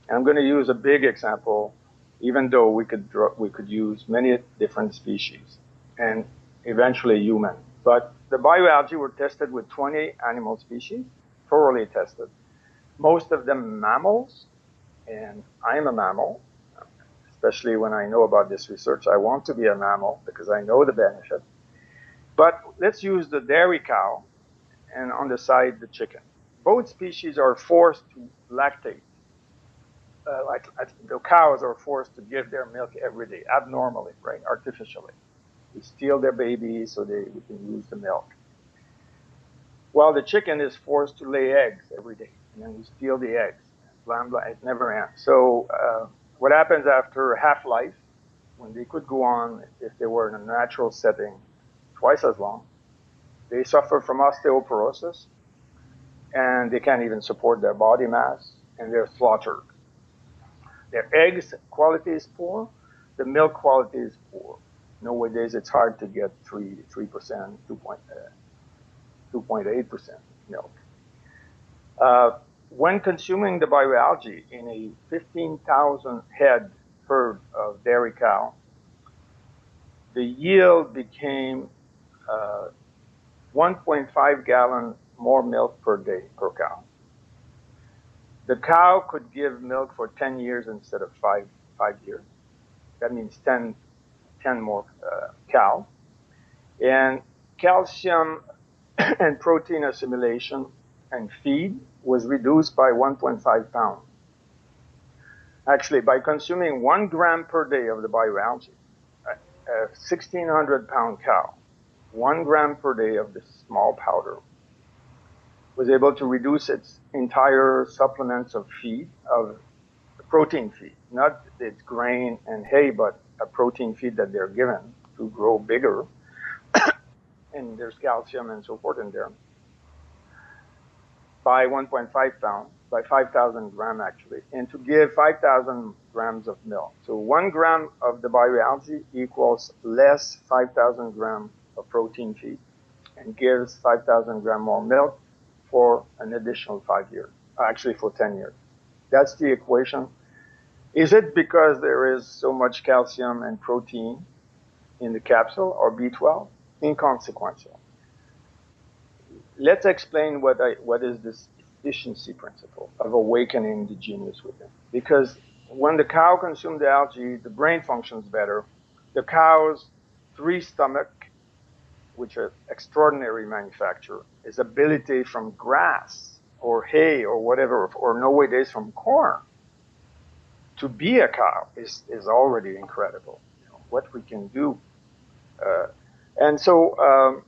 Speaker 3: And I'm going to use a big example, even though we could use many different species and eventually human. But the bioalgae were tested with 20 animal species, thoroughly tested. Most of them mammals, and I am a mammal, especially when I know about this research. I want to be a mammal because I know the benefit. But let's use the dairy cow and on the side the chicken. Both species are forced to lactate. Like the cows are forced to give their milk every day, abnormally, right, artificially. We steal their babies so we can use the milk. While the chicken is forced to lay eggs every day, and then we steal the eggs. Blah, blah, it never ends. So what happens after half-life, when they could go on, if they were in a natural setting, twice as long, they suffer from osteoporosis, and they can't even support their body mass, and they're slaughtered. Their eggs quality is poor. The milk quality is poor. Nowadays, it's hard to get 3%, 2.8% milk. When consuming the bioalgae in a 15,000 head herd of dairy cow, the yield became 1.5 gallon more milk per day per cow. The cow could give milk for 10 years instead of five years. That means 10 more cow. And calcium and protein assimilation and feed was reduced by 1.5 pounds. Actually, by consuming 1 gram per day of the bioalgae, a 1,600 pound cow, 1 gram per day of this small powder was able to reduce its entire supplements of feed, of protein feed, not its grain and hay, but a protein feed that they're given to grow bigger. And there's calcium and so forth in there, by 1.5 pounds, by 5,000 grams actually, and to give 5,000 grams of milk. So 1 gram of the bioalgae equals less 5,000 grams of protein feed and gives 5,000 grams more milk for an additional 5 years, actually for 10 years. That's the equation. Is it because there is so much calcium and protein in the capsule or B12? Inconsequential. Let's explain what is this efficiency principle of awakening the genius within. Because when the cow consumes the algae, the brain functions better. The cow's 3 stomach, which are extraordinary manufacture, is ability from grass or hay or whatever, or nowadays from corn, to be a cow is already incredible. You know, what we can do. And so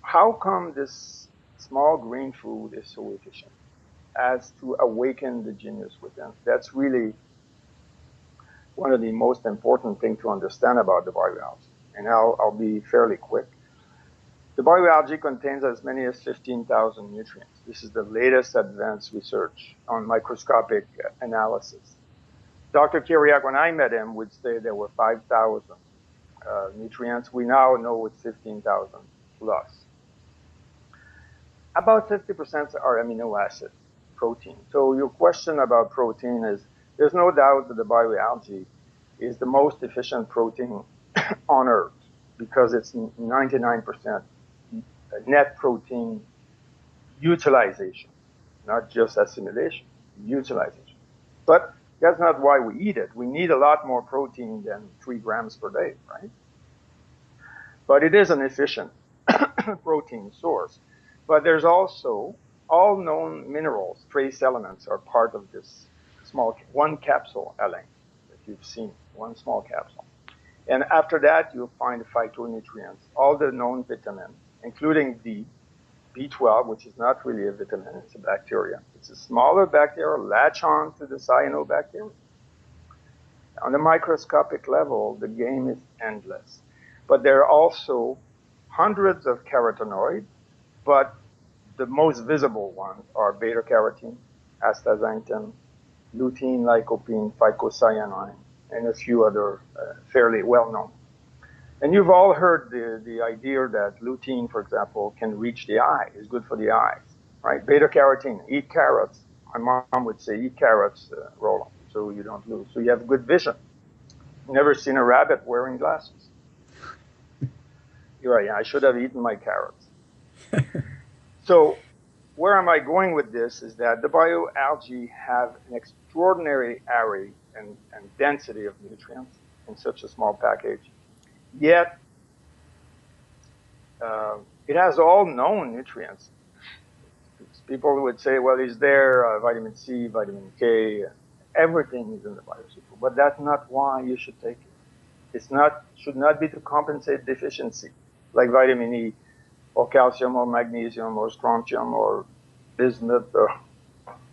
Speaker 3: how come this small green food is so efficient as to awaken the genius within? That's really one of the most important things to understand about the bioalgae. And I'll be fairly quick. The bioalgae contains as many as 15,000 nutrients. This is the latest advanced research on microscopic analysis. Dr. Kiriak, when I met him, would say there were 5,000 nutrients. We now know it's 15,000 plus. About 50% are amino acid protein. So your question about protein is, there's no doubt that the bioalgae is the most efficient protein on Earth because it's 99% net protein utilization, not just assimilation, utilization. But that's not why we eat it. We need a lot more protein than 3 grams per day, right? But it is an efficient protein source. But there's also all known minerals, trace elements are part of this small, one capsule, Alain, that you've seen, one small capsule. And after that, you'll find phytonutrients, all the known vitamins, including D, B12, which is not really a vitamin, it's a bacteria. It's a smaller bacteria, latch on to the cyanobacteria. On the microscopic level, the game is endless. But there are also hundreds of carotenoids, but the most visible ones are beta-carotene, astaxanthin, lutein, lycopene, phycocyanine, and a few other fairly well-known. And you've all heard the idea that lutein, for example, can reach the eye, is good for the eyes, right? Beta-carotene, eat carrots. My mom would say, eat carrots, Roland, so you don't lose. So you have good vision. Never seen a rabbit wearing glasses. You're right, I should have eaten my carrots. So where am I going with this is that the bioalgae have an extraordinary array and density of nutrients in such a small package. Yet, it has all known nutrients. People would say, well, is there vitamin C, vitamin K? Everything is in the biosuper, but that's not why you should take it. Should not be to compensate deficiency, like vitamin E, or calcium, or magnesium, or strontium, or bismuth, or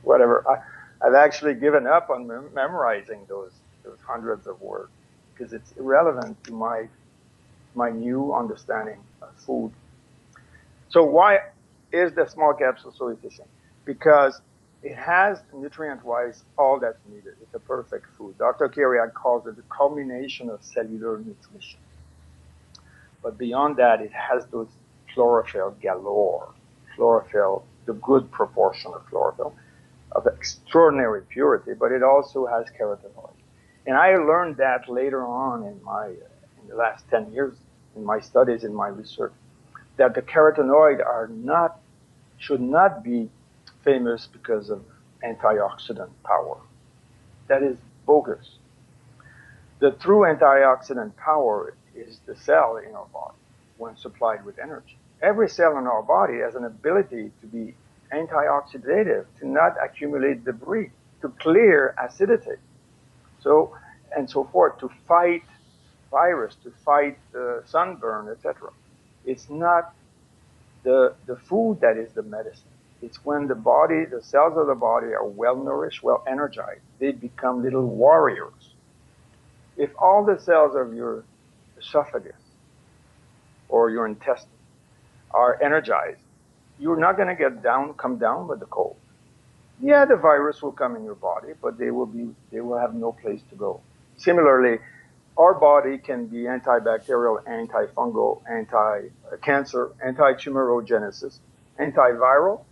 Speaker 3: whatever. I've actually given up on memorizing those hundreds of words because it's irrelevant to my new understanding of food. So why is the small capsule so efficient? Because It has, nutrient-wise, all that's needed. It's a perfect food. Dr. Kiriak calls it the culmination of cellular nutrition. But beyond that, it has those chlorophyll galore. Chlorophyll, the good proportion of chlorophyll, of extraordinary purity, but it also has carotenoid. And I learned that later on in the last 10 years, in my studies, in my research, that the carotenoid should not be famous because of antioxidant power. That is bogus. The true antioxidant power is the cell in our body when supplied with energy. Every cell in our body has an ability to be antioxidative, to not accumulate debris, to clear acidity, so and so forth, to fight virus, to fight sunburn, etc. It's not the food that is the medicine. It's when the cells of the body are well nourished, well energized, they become little warriors. If all the cells of your esophagus or your intestine are energized, you're not going to come down with the cold. Yeah, the virus will come in your body, but they will have no place to go. Similarly, our body can be antibacterial, antifungal, anti-cancer, anti-tumorigenesis, antiviral,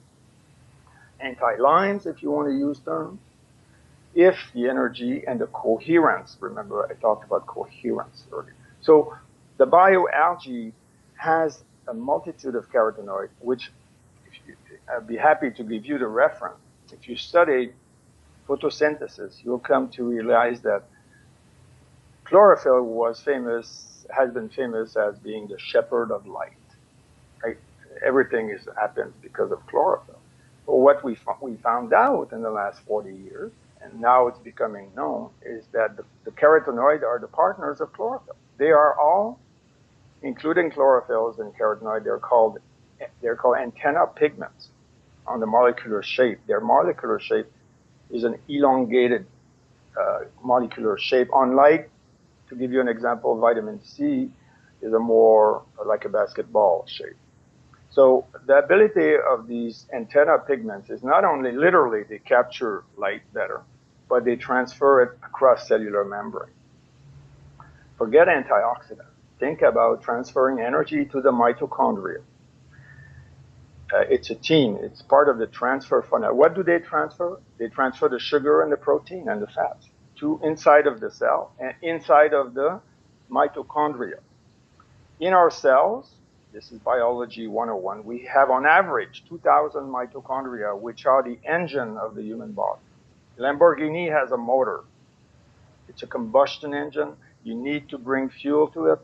Speaker 3: anti-Lyme's, if you want to use terms, if the energy and the coherence, remember I talked about coherence earlier. So the bioalgae has a multitude of carotenoids, which I'd be happy to give you the reference. If you study photosynthesis, you'll come to realize that chlorophyll has been famous as being the shepherd of light. Right? Everything happens because of chlorophyll. But what we found out in the last 40 years, and now it's becoming known, is that the carotenoids are the partners of chlorophyll. They are all, including chlorophylls and carotenoids, they're called antenna pigments on the molecular shape. Their molecular shape is an elongated molecular shape, unlike, to give you an example, vitamin C is a more like a basketball shape. So the ability of these antenna pigments is not only literally they capture light better, but they transfer it across cellular membrane. Forget antioxidants. Think about transferring energy to the mitochondria. It's a team. It's part of the transfer funnel. What do they transfer? They transfer the sugar and the protein and the fats to inside of the cell and inside of the mitochondria. In our cells, this is biology 101, we have on average 2,000 mitochondria, which are the engine of the human body. Lamborghini has a motor. It's a combustion engine. You need to bring fuel to it.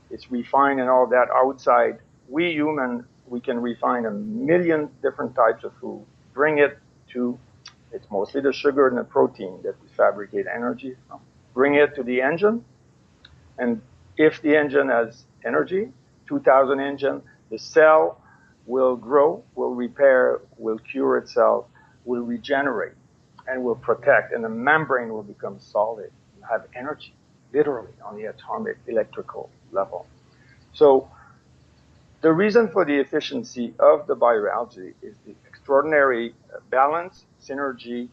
Speaker 3: It's refined and all that outside. We humans, we can refine 1 million different types of food. Bring it to, it's mostly the sugar and the protein that we fabricate energy from. Bring it to the engine, and if the engine has energy, 2,000 engine, the cell will grow, will repair, will cure itself, will regenerate, and will protect, and the membrane will become solid and have energy, literally on the atomic electrical level. So the reason for the efficiency of the bioalgae is the extraordinary balance, synergy.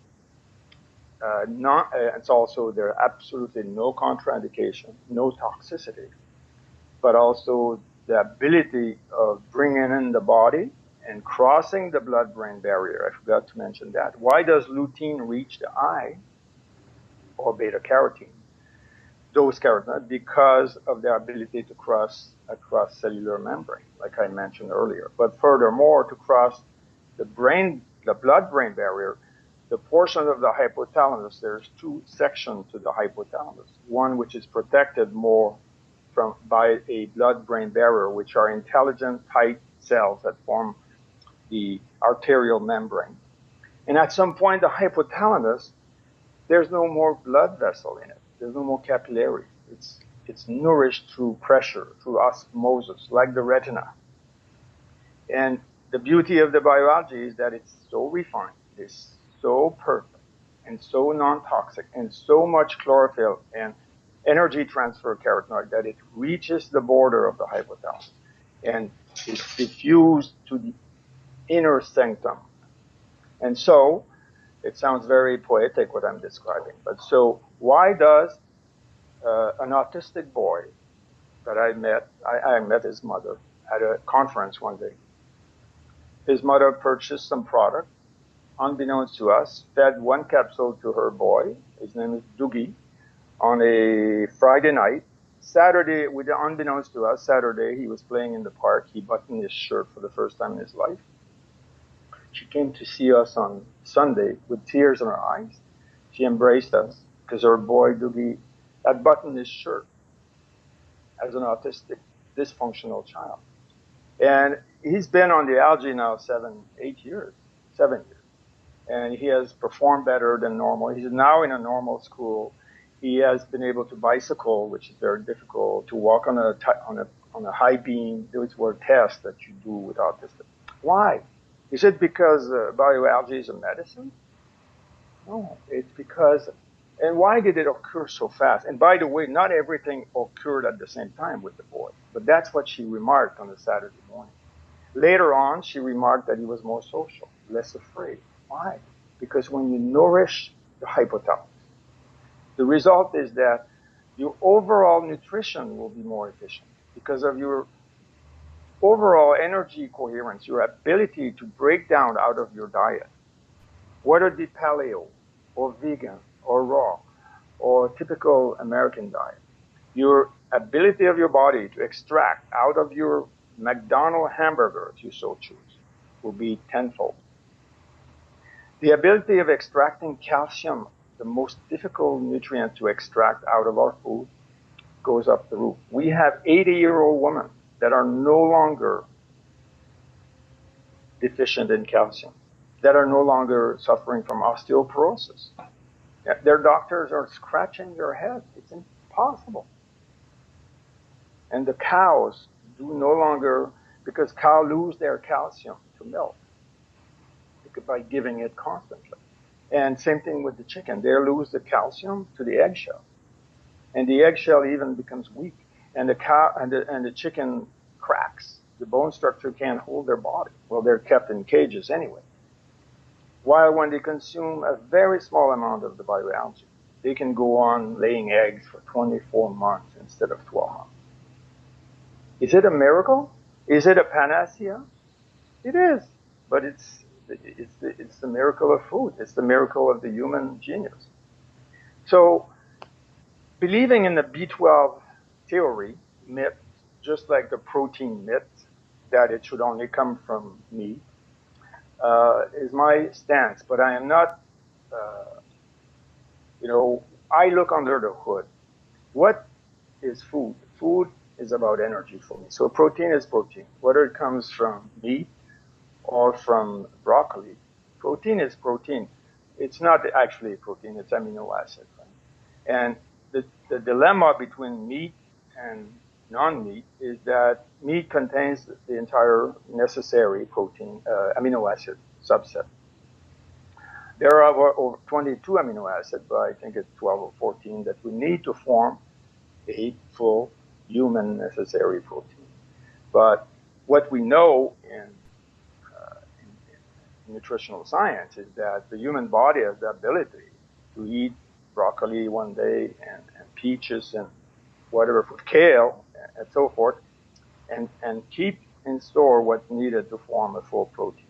Speaker 3: It's also there are absolutely no contraindication, no toxicity, but also the ability of bringing in the body and crossing the blood-brain barrier. I forgot to mention that. Why does lutein reach the eye, or beta-carotene? Those carotenoids, because of their ability to cross across cellular membrane, like I mentioned earlier. But furthermore, to cross the blood-brain barrier, the portion of the hypothalamus, there's two sections to the hypothalamus. One which is protected more by a blood-brain barrier, which are intelligent, tight cells that form the arterial membrane. And at some point, the hypothalamus, there's no more blood vessel in it. There's no more capillaries. It's nourished through pressure, through osmosis, like the retina. And the beauty of the bioalgae is that it's so refined, it's so perfect, and so non-toxic, and so much chlorophyll and energy transfer carotenoid that it reaches the border of the hypothalamus and is diffused to the inner sanctum. And so It sounds very poetic what I'm describing. But so why does an autistic boy that I met his mother at a conference one day. His mother purchased some product, unbeknownst to us, fed one capsule to her boy. His name is Doogie. On a Friday night. Saturday, unbeknownst to us, Saturday, he was playing in the park. He buttoned his shirt for the first time in his life. She came to see us on Sunday with tears in her eyes. She embraced us because her boy, Doogie, had buttoned his shirt as an autistic, dysfunctional child. And he's been on the algae now 7 years. And he has performed better than normal. He's now in a normal school. He has been able to bicycle, which is very difficult, to walk on a high beam. Those were tests that you do with autism. Why? Is it because bioalgae is a medicine? No, it's because, and why did it occur so fast? And by the way, not everything occurred at the same time with the boy, but that's what she remarked on a Saturday morning. Later on, she remarked that he was more social, less afraid. Why? Because when you nourish the hypothalamus, the result is that your overall nutrition will be more efficient because of your overall energy coherence, your ability to break down out of your diet, whether it be paleo or vegan or raw or typical American diet, your ability of your body to extract out of your McDonald's hamburger, if you so choose, will be tenfold. The ability of extracting calcium, the most difficult nutrient to extract out of our food, goes up the roof. We have 80-year-old women that are no longer deficient in calcium, that are no longer suffering from osteoporosis. Their doctors are scratching their head. It's impossible. And the cows do no longer, because cows lose their calcium to milk by giving it constantly. And same thing with the chicken. They lose the calcium to the eggshell. And the eggshell even becomes weak. And the cow and the chicken cracks. The bone structure can't hold their body. Well, they're kept in cages anyway. While when they consume a very small amount of the bioalgae, they can go on laying eggs for 24 months instead of 12 months. Is it a miracle? Is it a panacea? It is, but it's the miracle of food. It's the miracle of the human genius. So, believing in the B12 theory, myth, just like the protein myth, that it should only come from meat, is my stance. But I am not, I look under the hood. What is food? Food is about energy for me. So protein is protein, whether it comes from meat or from broccoli. Protein is protein. It's not actually protein, it's amino acid. Right? And the dilemma between meat and non-meat is that meat contains the entire necessary protein, amino acid subset. There are over 22 amino acids, but I think it's 12 or 14 that we need to form a full human necessary protein. But what we know in nutritional science is that the human body has the ability to eat broccoli one day and peaches and whatever, kale and so forth, and keep in store what's needed to form a full protein.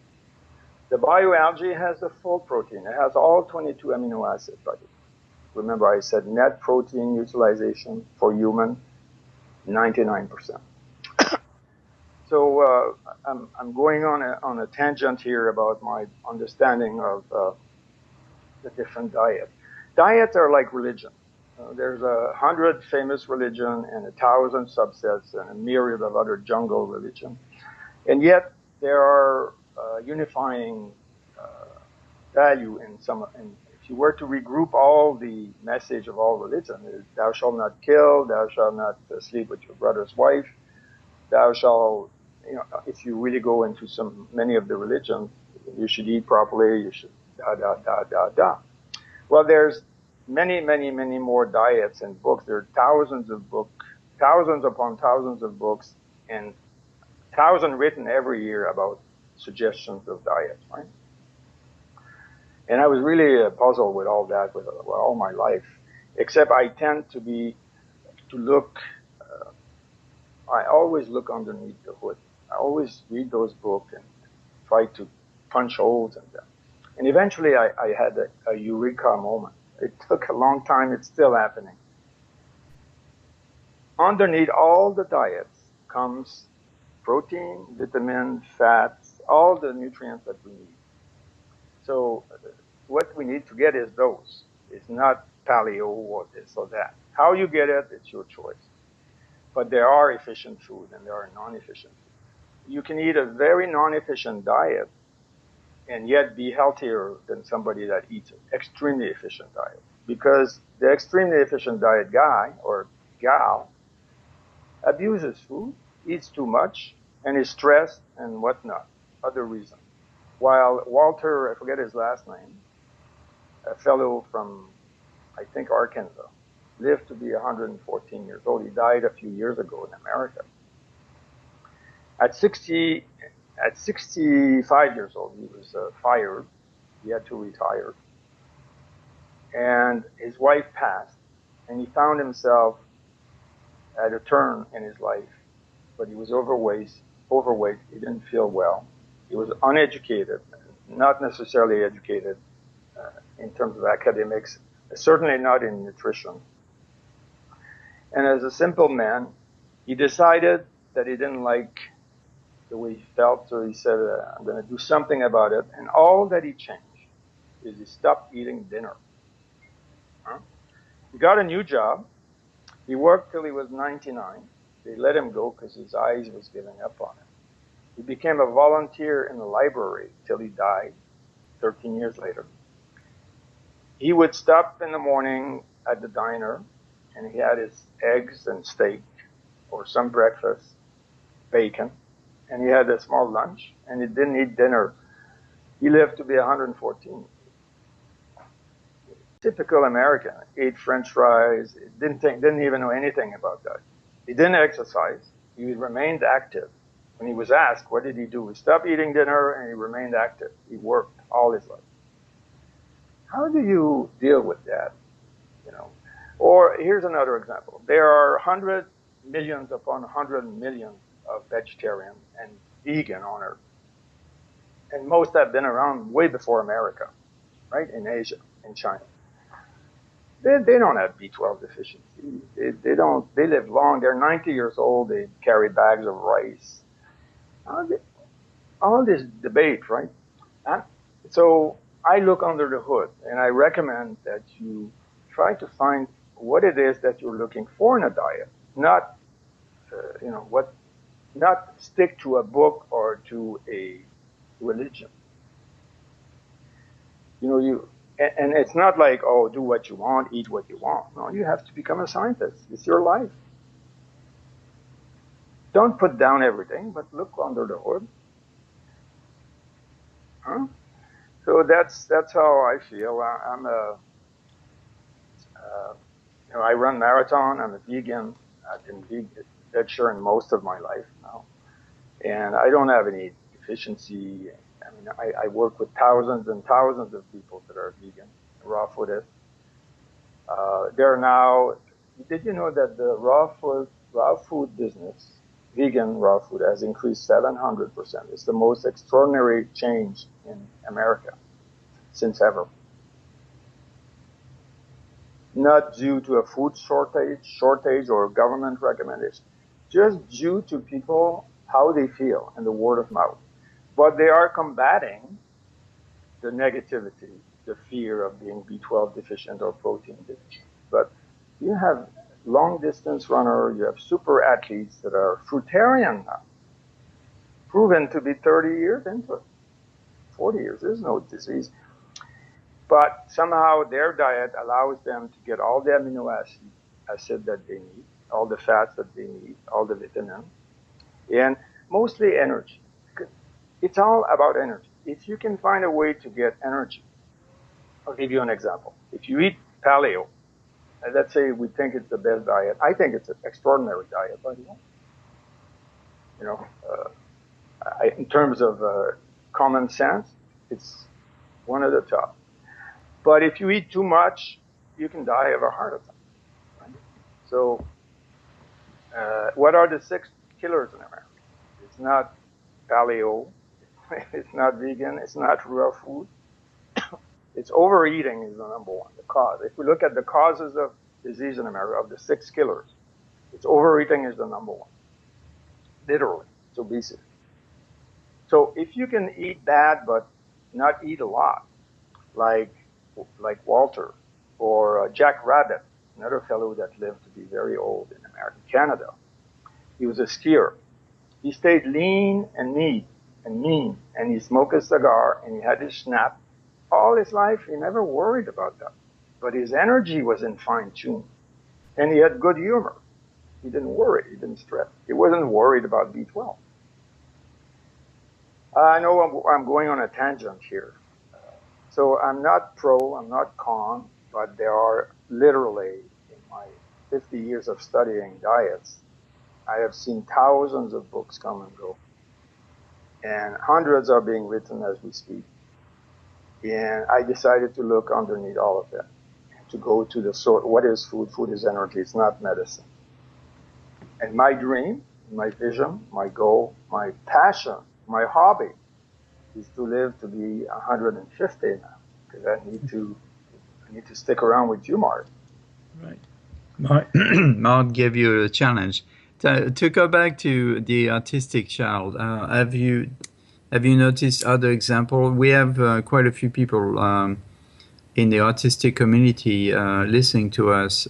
Speaker 3: The bioalgae has a full protein. It has all 22 amino acids. Remember I said net protein utilization for human, 99%. So I'm going on a tangent here about my understanding of the different diets. Diets are like religion. There's 100 famous religions and 1,000 subsets and a myriad of other jungle religions. And yet there are unifying value in some. And if you were to regroup all the message of all religion, is thou shalt not kill, thou shalt not sleep with your brother's wife, thou shalt, if you really go into many of the religions, you should eat properly, you should da. Well, there's many more diets and books. There are thousands of books, thousands upon thousands of books, and 1,000 written every year about suggestions of diets, right? And I was really puzzled with all that with all my life, except I tend to look, I always look underneath the hood. I always read those books and try to punch holes in them. And eventually I had a eureka moment. It took a long time. It's still happening. Underneath all the diets comes protein, vitamin, fats, all the nutrients that we need. So what we need to get is those. It's not paleo or this or that. How you get it, it's your choice. But there are efficient food and there are non-efficient food. You can eat a very non-efficient diet and yet be healthier than somebody that eats an extremely efficient diet. Because the extremely efficient diet guy or gal abuses food, eats too much, and is stressed and whatnot, other reasons. While Walter, I forget his last name, a fellow from, I think, Arkansas, lived to be 114 years old. He died a few years ago in America. At 65 years old, he was fired. He had to retire. And his wife passed, and he found himself at a turn in his life, but he was overweight. He didn't feel well. He was uneducated, not necessarily educated in terms of academics, certainly not in nutrition. And as a simple man, he decided that he didn't like the way he felt, so he said, I'm going to do something about it. And all that he changed is he stopped eating dinner. He got a new job. He worked till he was 99. They let him go because his eyes was giving up on him. He became a volunteer in the library till he died 13 years later. He would stop in the morning at the diner, and he had his eggs and steak or some breakfast, bacon, and he had a small lunch, and he didn't eat dinner. He lived to be 114. Typical American, ate French fries, didn't even know anything about that. He didn't exercise. He remained active. When he was asked, what did he do? He stopped eating dinner and he remained active. He worked all his life. How do you deal with that? You know, or here's another example. There are 100 millions upon 100 millions of vegetarian and vegan on Earth, and most have been around way before America, right? In Asia, in China. They don't have B12 deficiency. They don't. They live long. They're 90 years old. They carry bags of rice. All this debate, right? So I look under the hood, and I recommend that you try to find what it is that you're looking for in a diet, not not stick to a book or to a religion. And it's not like, oh, do what you want, eat what you want. No, you have to become a scientist. It's your life. Don't put down everything, but look under the hood. Huh? So that's how I feel. I run marathon. I'm a vegan. I've been vegetarian most of my life now, and I don't have any deficiency. I mean, I work with thousands and thousands of people that are vegan, raw foodists. There are now. Did you know that the raw food business, vegan raw food, has increased 700%? It's the most extraordinary change in America since ever. Not due to a food shortage or government recommendation, just due to people, how they feel and the word of mouth. But they are combating the negativity, the fear of being B12 deficient or protein deficient. But you have long distance runner, you have super athletes that are fruitarian now, proven to be 30 years into it, 40 years, there's no disease. But somehow their diet allows them to get all the amino acid that they need, all the fats that they need, all the vitamins, and mostly energy. It's all about energy. If you can find a way to get energy, I'll give you an example. If you eat paleo, let's say we think it's the best diet. I think it's an extraordinary diet, by the way. In terms of common sense, it's one of the top. But if you eat too much, you can die of a heart attack. Right? So, what are the 6 killers in America? It's not paleo, it's not vegan, it's not raw food. It's overeating is the number one, the cause. If we look at the causes of disease in America, of the 6 killers, it's overeating is the number one. Literally, it's obesity. So if you can eat bad but not eat a lot, like Walter or Jack Rabbit, another fellow that lived to be very old in America, Canada. He was a skier. He stayed lean and neat and mean, and he smoked a cigar and he had his snap. All his life, he never worried about that. But his energy was in fine tune, and he had good humor. He didn't worry. He didn't stress. He wasn't worried about B12. I know I'm going on a tangent here. So I'm not pro, I'm not con, but there are literally, in my 50 years of studying diets, I have seen thousands of books come and go. And hundreds are being written as we speak. And I decided to look underneath all of that, to go to the source. What is food? Food is energy. It's not medicine. And my dream, my vision, my goal, my passion, my hobby is to live to be 150 now, because I need to stick around with you, Mark.
Speaker 2: Right. Mark gave you a challenge. To go back to the autistic child, have you noticed other example? We have quite a few people in the autistic community listening to us.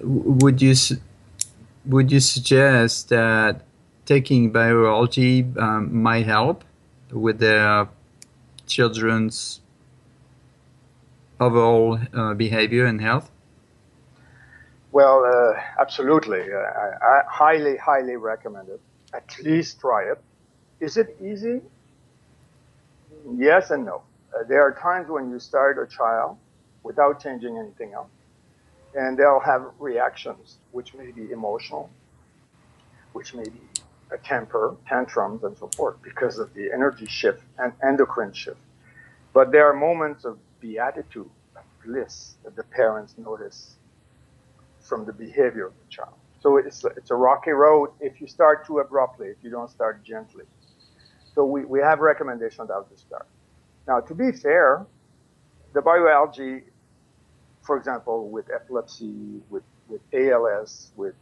Speaker 2: Would you suggest that taking biology might help with their children's overall behavior and health?
Speaker 3: Well, absolutely. I highly, highly recommend it. At least try it. Is it easy? Yes and no. There are times when you start a child without changing anything else, and they'll have reactions which may be emotional, which may be a temper, tantrums, and so forth, because of the energy shift and endocrine shift. But there are moments of beatitude, of bliss that the parents notice from the behavior of the child. So it's a rocky road if you start too abruptly, if you don't start gently. So we have recommendations how to start. Now, to be fair, the bioalgae, for example, with epilepsy, with ALS, with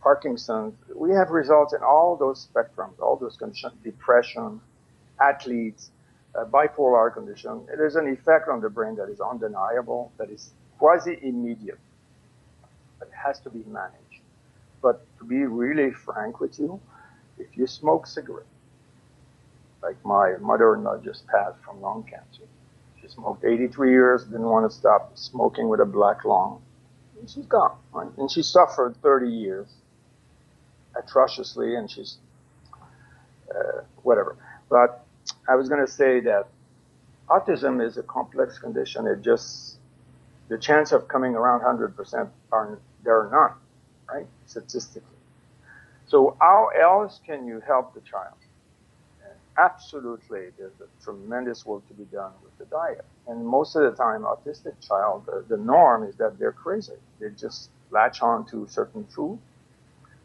Speaker 3: Parkinson's, we have results in all those spectrums, all those conditions, depression, athletes, bipolar condition. There's an effect on the brain that is undeniable, that is quasi-immediate, but it has to be managed. But to be really frank with you, if you smoke cigarettes, like my mother-in-law just passed from lung cancer. She smoked 83 years, didn't want to stop smoking with a black lung. And she's gone, right? And she suffered 30 years atrociously, and she's whatever. But I was going to say that autism is a complex condition. It just, the chance of coming around 100% there are none, right? Statistically. So how else can you help the child? Absolutely, there's a tremendous work to be done with the diet. And most of the time, autistic child, the norm is that they're crazy. They just latch on to certain food.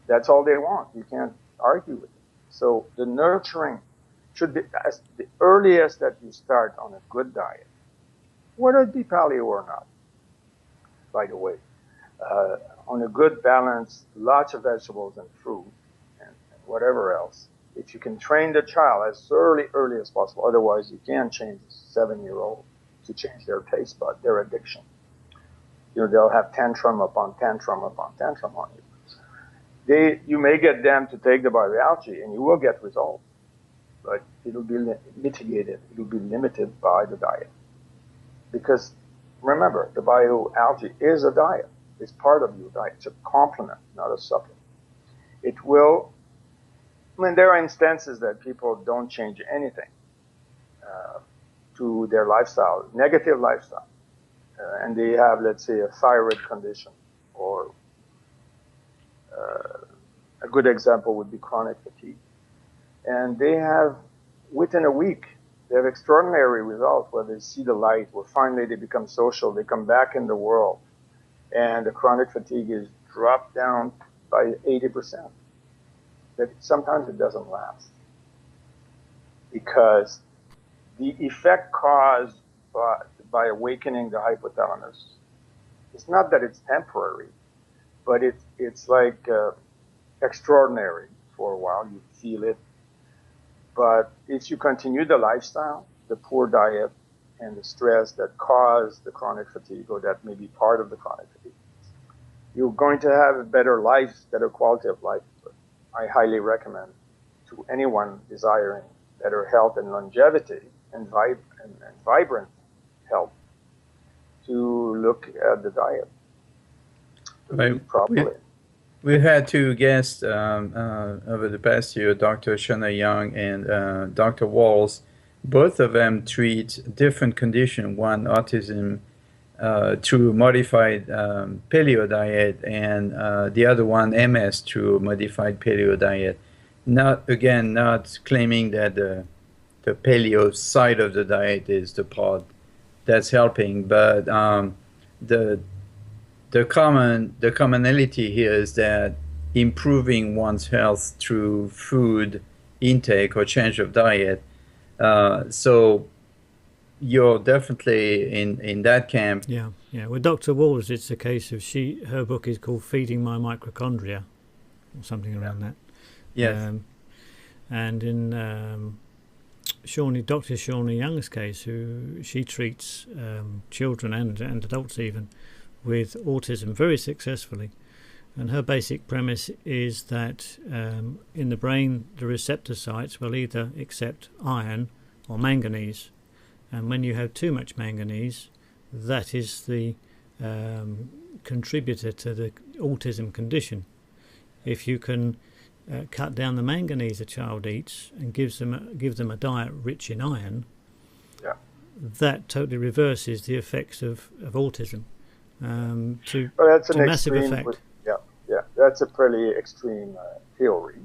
Speaker 3: That's all they want. You can't argue with it. So the nurturing should be as the earliest that you start on a good diet, whether it be paleo or not, by the way. On a good balance, lots of vegetables and fruit and whatever else. If you can train the child as early as possible, otherwise you can't change a 7-year-old to change their taste bud, their addiction. You know, they'll have tantrum upon tantrum upon tantrum on you. You may get them to take the bioalgae, and you will get results, but it'll be mitigated. It'll be limited by the diet. Because remember, the bioalgae is a diet. It's part of your diet. It's a complement, not a supplement. It will. I mean, there are instances that people don't change anything to their lifestyle, negative lifestyle, and they have, let's say, a thyroid condition, or a good example would be chronic fatigue. And they have, within a week, They have extraordinary results where they see the light, where finally they become social, they come back in the world, and the chronic fatigue is dropped down by 80%. But sometimes it doesn't last because the effect caused by awakening the hypothalamus, it's not that it's temporary, but it's like extraordinary for a while. You feel it. But if you continue the lifestyle, the poor diet, and the stress that cause the chronic fatigue, or that may be part of the chronic fatigue, you're going to have a better life, better quality of life. I highly recommend to anyone desiring better health and longevity and vibrant health to look at the diet.
Speaker 2: Right.
Speaker 3: Properly.
Speaker 2: We've had two guests over the past year, Dr. Shana Young and Dr. Walls. Both of them treat different conditions, one autism through modified paleo diet, and the other one MS through modified paleo diet. Not claiming that the paleo side of the diet is the part that's helping, but the commonality here is that improving one's health through food intake or change of diet. So you're definitely in that camp.
Speaker 1: Yeah. With Dr. Walls, it's a case of her book is called Feeding My Mitochondria, or something around that.
Speaker 2: Yes.
Speaker 1: And in Dr. Shawnee Young's case, she treats children and adults even with autism very successfully, and her basic premise is that in the brain the receptor sites will either accept iron or manganese, and when you have too much manganese, that is the contributor to the autism condition. If you can cut down the manganese a child eats and give them a diet rich in iron, that totally reverses the effects of autism.
Speaker 3: That's an
Speaker 1: massive
Speaker 3: extreme,
Speaker 1: effect.
Speaker 3: That's a pretty extreme theory.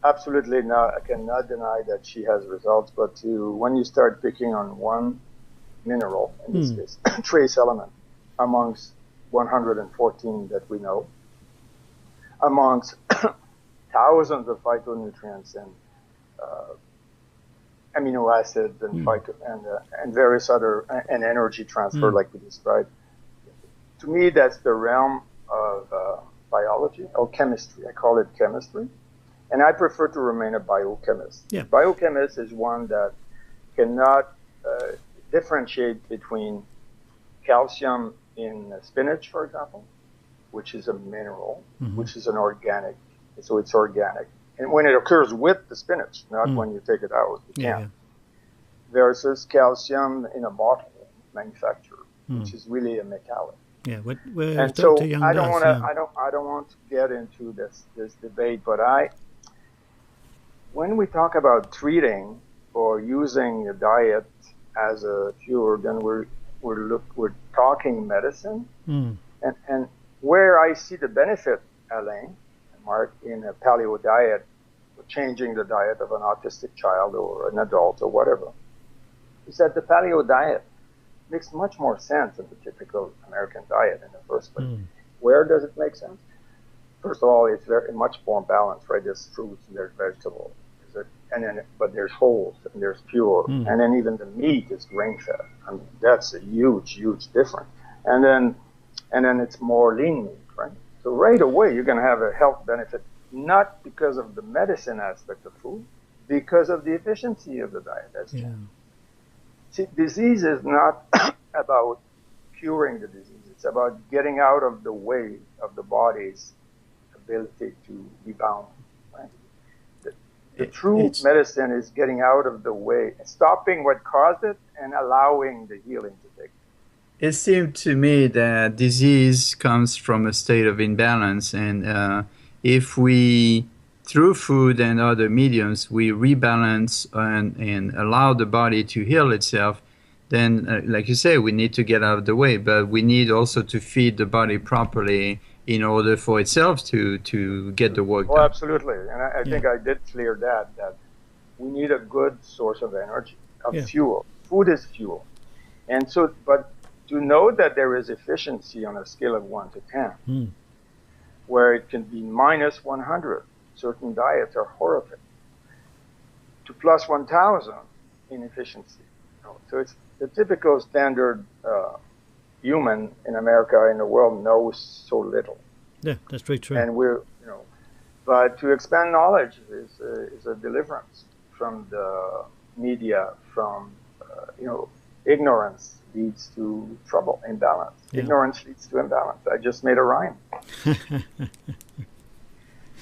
Speaker 3: Absolutely not. I cannot deny that she has results, but when you start picking on one mineral, in this case, trace element, amongst 114 that we know, amongst thousands of phytonutrients and amino acids and and various other and energy transfer, like we described. To me, that's the realm of biology or chemistry. I call it chemistry, and I prefer to remain a biochemist.
Speaker 1: Yeah.
Speaker 3: Biochemist is one that cannot differentiate between calcium in spinach, for example, which is a mineral, which is an organic, so it's organic. And when it occurs with the spinach, not when you take it out, you can't. Versus calcium in a bottle manufactured, which is really a metallic.
Speaker 1: Yeah,
Speaker 3: and so I don't want to get into this debate, but when we talk about treating or using a diet as a cure, then we're talking medicine, and where I see the benefit, Alain and Mark, in a paleo diet, changing the diet of an autistic child or an adult or whatever, is that the paleo diet makes much more sense than the typical American diet in the first place. Where does it make sense? First of all, it's very much more balanced, right? There's fruits and there's vegetables, but there's wholes and there's pure, and then even the meat is grain-fed. I mean, that's a huge, huge difference. And then it's more lean meat, right? So right away, you're going to have a health benefit, not because of the medicine aspect of food, because of the efficiency of the diet. See, disease is not about curing the disease. It's about getting out of the way of the body's ability to rebound. Right? The true medicine is getting out of the way, stopping what caused it, and allowing the healing to take place.
Speaker 2: It seemed to me that disease comes from a state of imbalance, and if we, through food and other mediums, we rebalance and allow the body to heal itself, then, like you say, we need to get out of the way, but we need also to feed the body properly in order for itself to get the work done.
Speaker 3: Oh, absolutely. And I think I did clear that we need a good source of energy, of
Speaker 1: Yeah.
Speaker 3: fuel. Food is fuel. And so, but to know that there is efficiency on a scale of 1 to 10, where it can be minus 100, certain diets are horrific, to plus 1,000 in efficiency. So it's the typical standard human in America, in the world, knows so little.
Speaker 1: Yeah, that's very true.
Speaker 3: And we're, but to expand knowledge is a deliverance from the media, from, ignorance leads to trouble, imbalance.
Speaker 1: Yeah.
Speaker 3: Ignorance leads to imbalance. I just made a rhyme.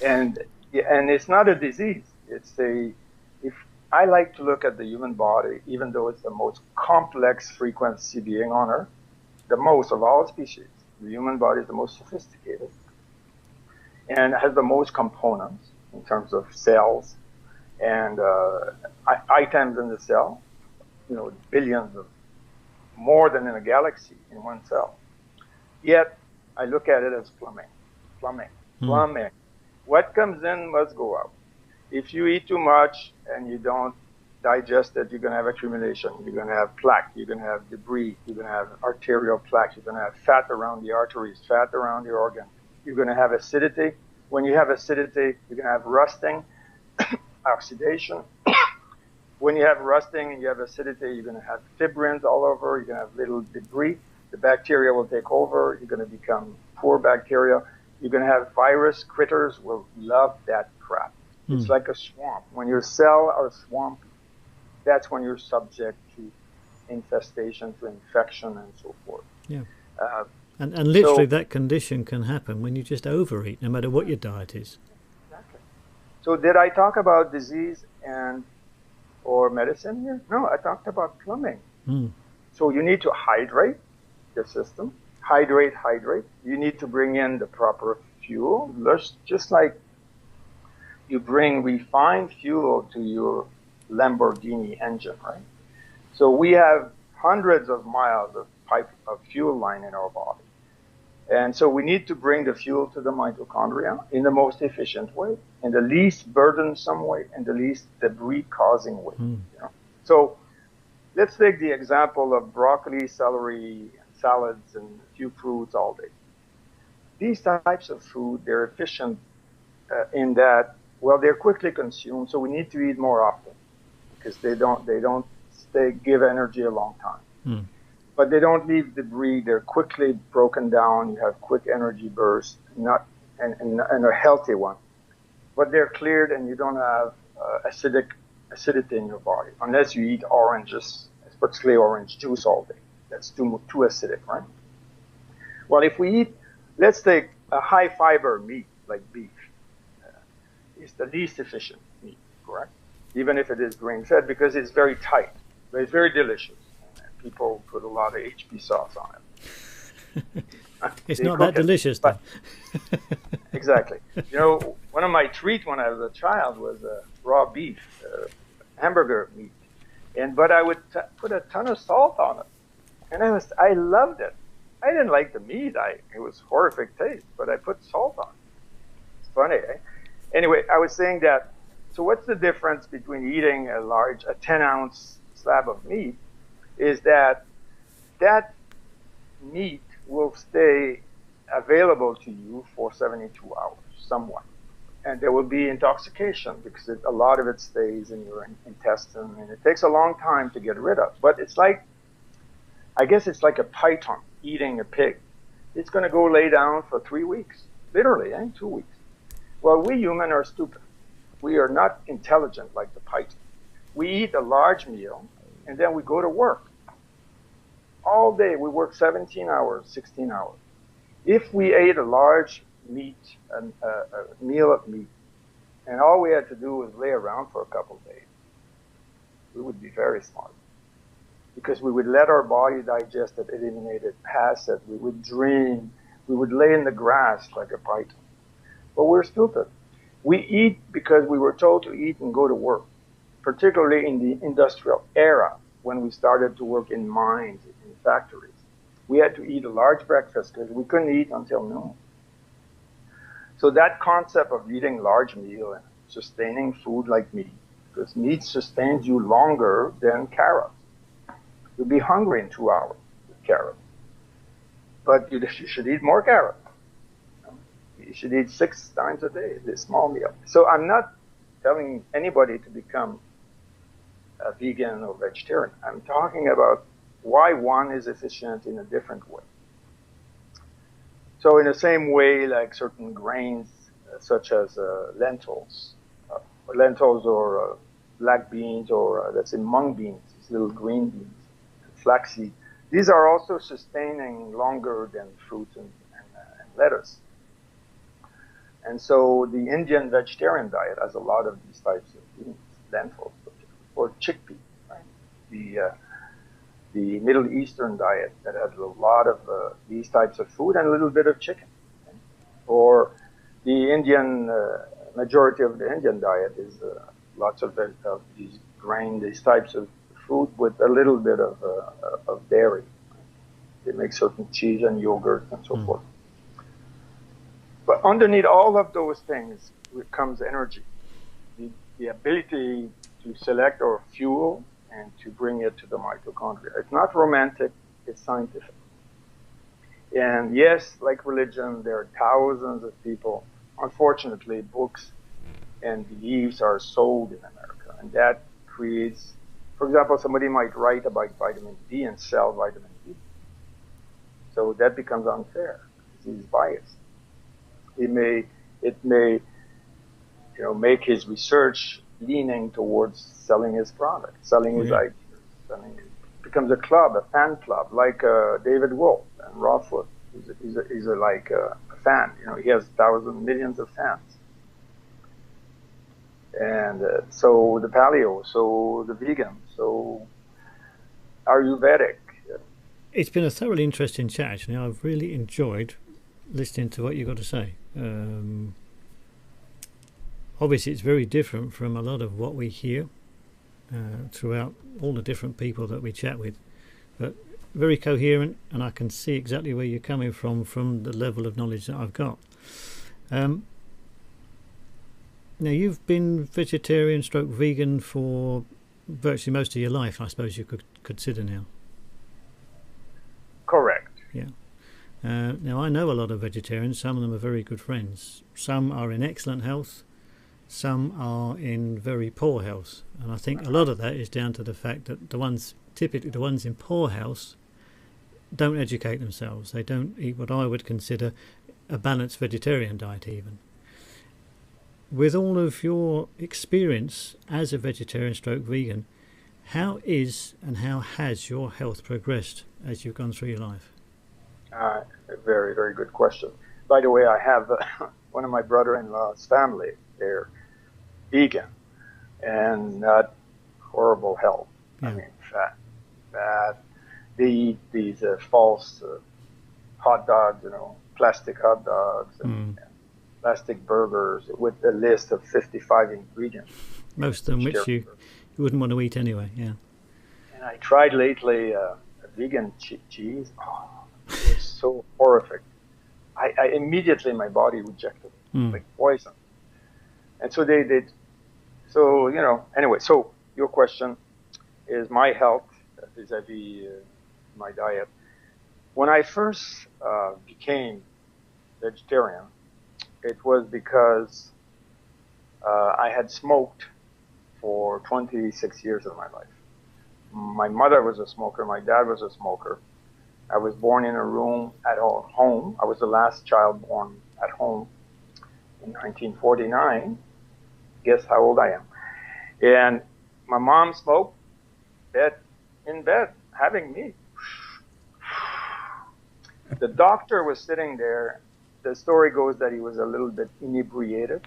Speaker 3: And it's not a disease. If I like to look at the human body, even though it's the most complex frequency being on Earth, the most of all species, the human body is the most sophisticated and has the most components in terms of cells and items in the cell, billions of, more than in a galaxy in one cell. Yet, I look at it as plumbing. What comes in must go out. If you eat too much and you don't digest it, you're going to have accumulation. You're going to have plaque. You're going to have debris. You're going to have arterial plaque. You're going to have fat around the arteries, fat around your organ. You're going to have acidity. When you have acidity, you're going to have rusting, oxidation. When you have rusting and you have acidity, you're going to have fibrins all over. You're going to have little debris. The bacteria will take over. You're going to become poor bacteria. You're going to have virus. Critters will love that crap. It's like a swamp. When your cell are swampy, that's when you're subject to infestation, to infection, and so forth.
Speaker 1: Yeah. And literally that condition can happen when you just overeat, no matter what your diet is.
Speaker 3: Exactly. So did I talk about disease or medicine here? No, I talked about plumbing. So you need to hydrate the system. Hydrate. You need to bring in the proper fuel. Just like you bring refined fuel to your Lamborghini engine, right? So we have hundreds of miles of pipe of fuel line in our body. And so we need to bring the fuel to the mitochondria in the most efficient way, in the least burdensome way, and the least debris-causing way. So let's take the example of broccoli, celery, salads, and a few fruits all day. These types of food, they're efficient in that, well, they're quickly consumed, so we need to eat more often because they don't give energy a long time. But they don't leave debris. They're quickly broken down. You have quick energy bursts, and a healthy one. But they're cleared, and you don't have acidity in your body unless you eat oranges, particularly orange juice all day. That's too acidic, right? Well, if we eat, let's take a high fiber meat like beef. It's the least efficient meat, correct? Even if it is grain-fed, because it's very tight, but it's very delicious. People put a lot of HP sauce on it.
Speaker 1: It's not that delicious, though.
Speaker 3: Exactly. One of my treats when I was a child was raw beef, hamburger meat, but I would put a ton of salt on it, and I loved it. I didn't like the meat. It was horrific taste, but I put salt on it. It's funny, eh? Anyway, I was saying that. So what's the difference between eating a 10-ounce slab of meat? Is that meat will stay available to you for 72 hours, somewhat. And there will be intoxication because a lot of it stays in your intestine, and it takes a long time to get rid of. But I guess it's like a python eating a pig. It's going to go lay down for 3 weeks, literally, 2 weeks. Well, we humans are stupid. We are not intelligent like the python. We eat a large meal, and then we go to work. All day, we work 17 hours, 16 hours. If we ate a large meat, a meal of meat, and all we had to do was lay around for a couple of days, we would be very smart. Because we would let our body digest it, eliminate it, pass it. We would dream. We would lay in the grass like a python. But we're stupid. We eat because we were told to eat and go to work, particularly in the industrial era when we started to work in mines, in factories. We had to eat a large breakfast because we couldn't eat until noon. So that concept of eating large meal and sustaining food like meat, because meat sustains you longer than carrots. You'll be hungry in 2 hours with carrots. But you should eat more carrots. You should eat 6 times a day, this small meal. So I'm not telling anybody to become a vegan or vegetarian. I'm talking about why one is efficient in a different way. So in the same way, like certain grains, such as lentils or black beans, or let's say mung beans, these little green beans, flaxseed, these are also sustaining longer than fruits and lettuce. And so the Indian vegetarian diet has a lot of these types of beans, lentils, or chickpeas, right? The Middle Eastern diet that has a lot of these types of food and a little bit of chicken. Right? Or the Indian, majority of the Indian diet is lots of these grain, these types of food with a little bit of dairy. They make certain cheese and yogurt and so forth. But underneath all of those things comes energy, the ability to select our fuel and to bring it to the mitochondria. It's not romantic, it's scientific. And yes, like religion, there are thousands of people. Unfortunately, books and beliefs are sold in America, and that creates, for example, somebody might write about vitamin D and sell vitamin D. So that becomes unfair because he's biased. It may, make his research leaning towards selling his product, selling his ideas. It becomes a club, a fan club, like David Wolf and Raw Food. He's like a fan. He has millions of fans. And so the paleo, so the vegan, so Ayurvedic.
Speaker 1: It's been a thoroughly interesting chat, actually. I've really enjoyed listening to what you've got to say. Obviously, it's very different from a lot of what we hear throughout all the different people that we chat with, but very coherent, and I can see exactly where you're coming from the level of knowledge that I've got. Now, you've been vegetarian stroke vegan for virtually most of your life, I suppose you could consider now.
Speaker 3: Correct.
Speaker 1: Yeah. Now, I know a lot of vegetarians. Some of them are very good friends. Some are in excellent health. Some are in very poor health. And I think a lot of that is down to the fact that typically the ones in poor health don't educate themselves. They don't eat what I would consider a balanced vegetarian diet even. With all of your experience as a vegetarian stroke vegan, how is and how has your health progressed as you've gone through your life?
Speaker 3: A very, very good question. By the way, I have one of my brother-in-law's family. They're vegan and not horrible health. Yeah. I mean, fat. They eat these false hot dogs, plastic hot dogs and plastic burgers with a list of 55 ingredients.
Speaker 1: Most of them which you wouldn't want to eat anyway, yeah.
Speaker 3: And I tried lately a vegan cheese. Oh, it was so horrific. I immediately, my body rejected it, like poison. And so they did. So, anyway, so your question is my health vis-a-vis my diet. When I first became vegetarian, it was because I had smoked for 26 years of my life. My mother was a smoker. My dad was a smoker. I was born in a room at home. I was the last child born at home in 1949. Guess how old I am. And my mom smoked in bed, having me. The doctor was sitting there. The story goes that he was a little bit inebriated.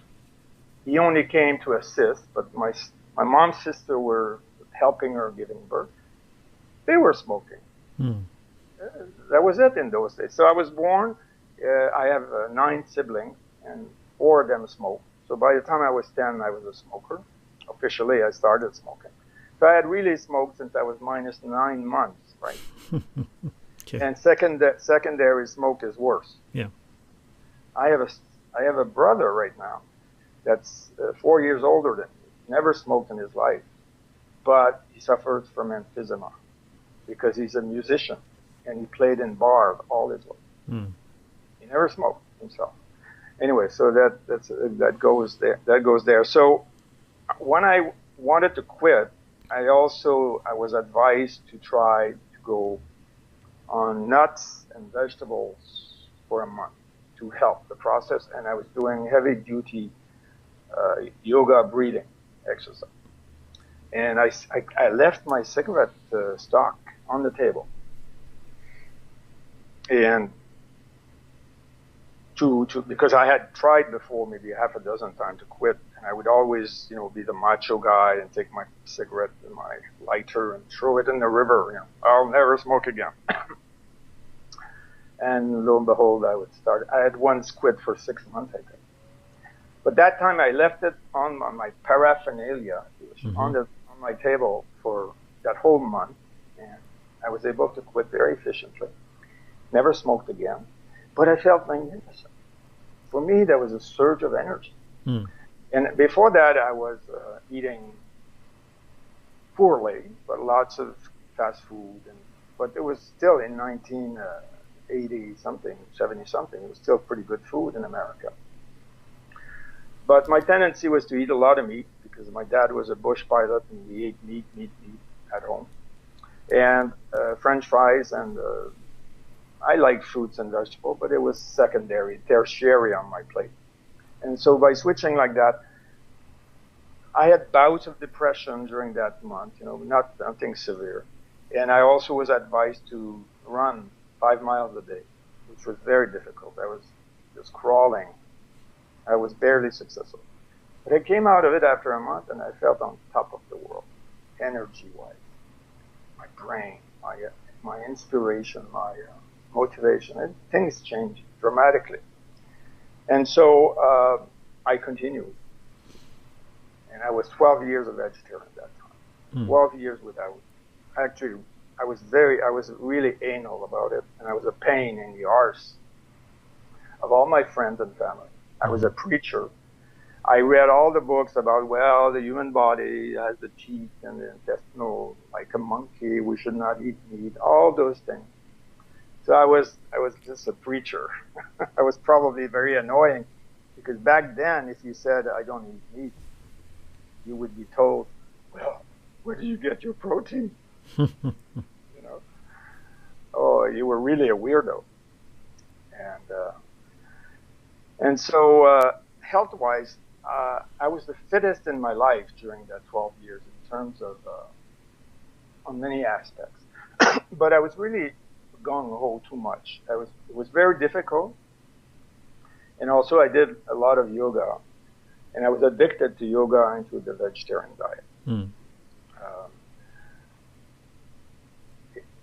Speaker 3: He only came to assist, but my mom's sister were helping her giving birth. They were smoking. That was it in those days. So I was born. I have 9 siblings, and 4 of them smoked. So by the time I was 10, I was a smoker. Officially, I started smoking. So I had really smoked since I was minus 9 months, right? Okay. And secondary smoke is worse.
Speaker 1: Yeah. I
Speaker 3: have a brother right now that's 4 years older than me. never smoked in his life, but he suffers from emphysema because he's a musician and he played in bars all his life.
Speaker 1: Mm.
Speaker 3: He never smoked himself. Anyway, so that goes there. So when I wanted to quit, I was advised to try to go on nuts and vegetables for a month to help the process, and I was doing heavy duty yoga breathing exercise. And I left my cigarette stock on the table. And because I had tried before maybe half a dozen times to quit, and I would always, be the macho guy and take my cigarette and my lighter and throw it in the river. I'll never smoke again. And lo and behold, I had once quit for 6 months, I think. But that time I left it on my paraphernalia. It was on my table for that whole month, and I was able to quit very efficiently. Never smoked again, but I felt magnificent. For me, there was a surge of energy. Mm. And before that, I was eating poorly, but lots of fast food. But it was still in 1980-something, 70-something. It was still pretty good food in America. But my tendency was to eat a lot of meat because my dad was a bush pilot and we ate meat at home. And French fries, and I like fruits and vegetables, but it was tertiary on my plate. And so by switching like that, I had bouts of depression during that month, nothing severe. And I also was advised to run 5 miles a day, which was very difficult. I was just crawling. I was barely successful. But I came out of it after a month and I felt on top of the world, energy-wise. My brain, my inspiration, my motivation, things changed dramatically. And so I continued. And I was 12 years a vegetarian at that time. 12 years without. Actually, I was really anal about it, and I was a pain in the arse of all my friends and family. I was a preacher. I read all the books about, the human body has the teeth and the intestinal, like a monkey, we should not eat meat, all those things. So I was just a preacher. I was probably very annoying, because back then, if you said, I don't eat meat, you would be told, where do you get your protein? Oh, you were really a weirdo. And so health-wise, I was the fittest in my life during that 12 years in terms of, on many aspects. But I was really gung-ho too much. It was very difficult. And also I did a lot of yoga. And I was addicted to yoga and to the vegetarian diet.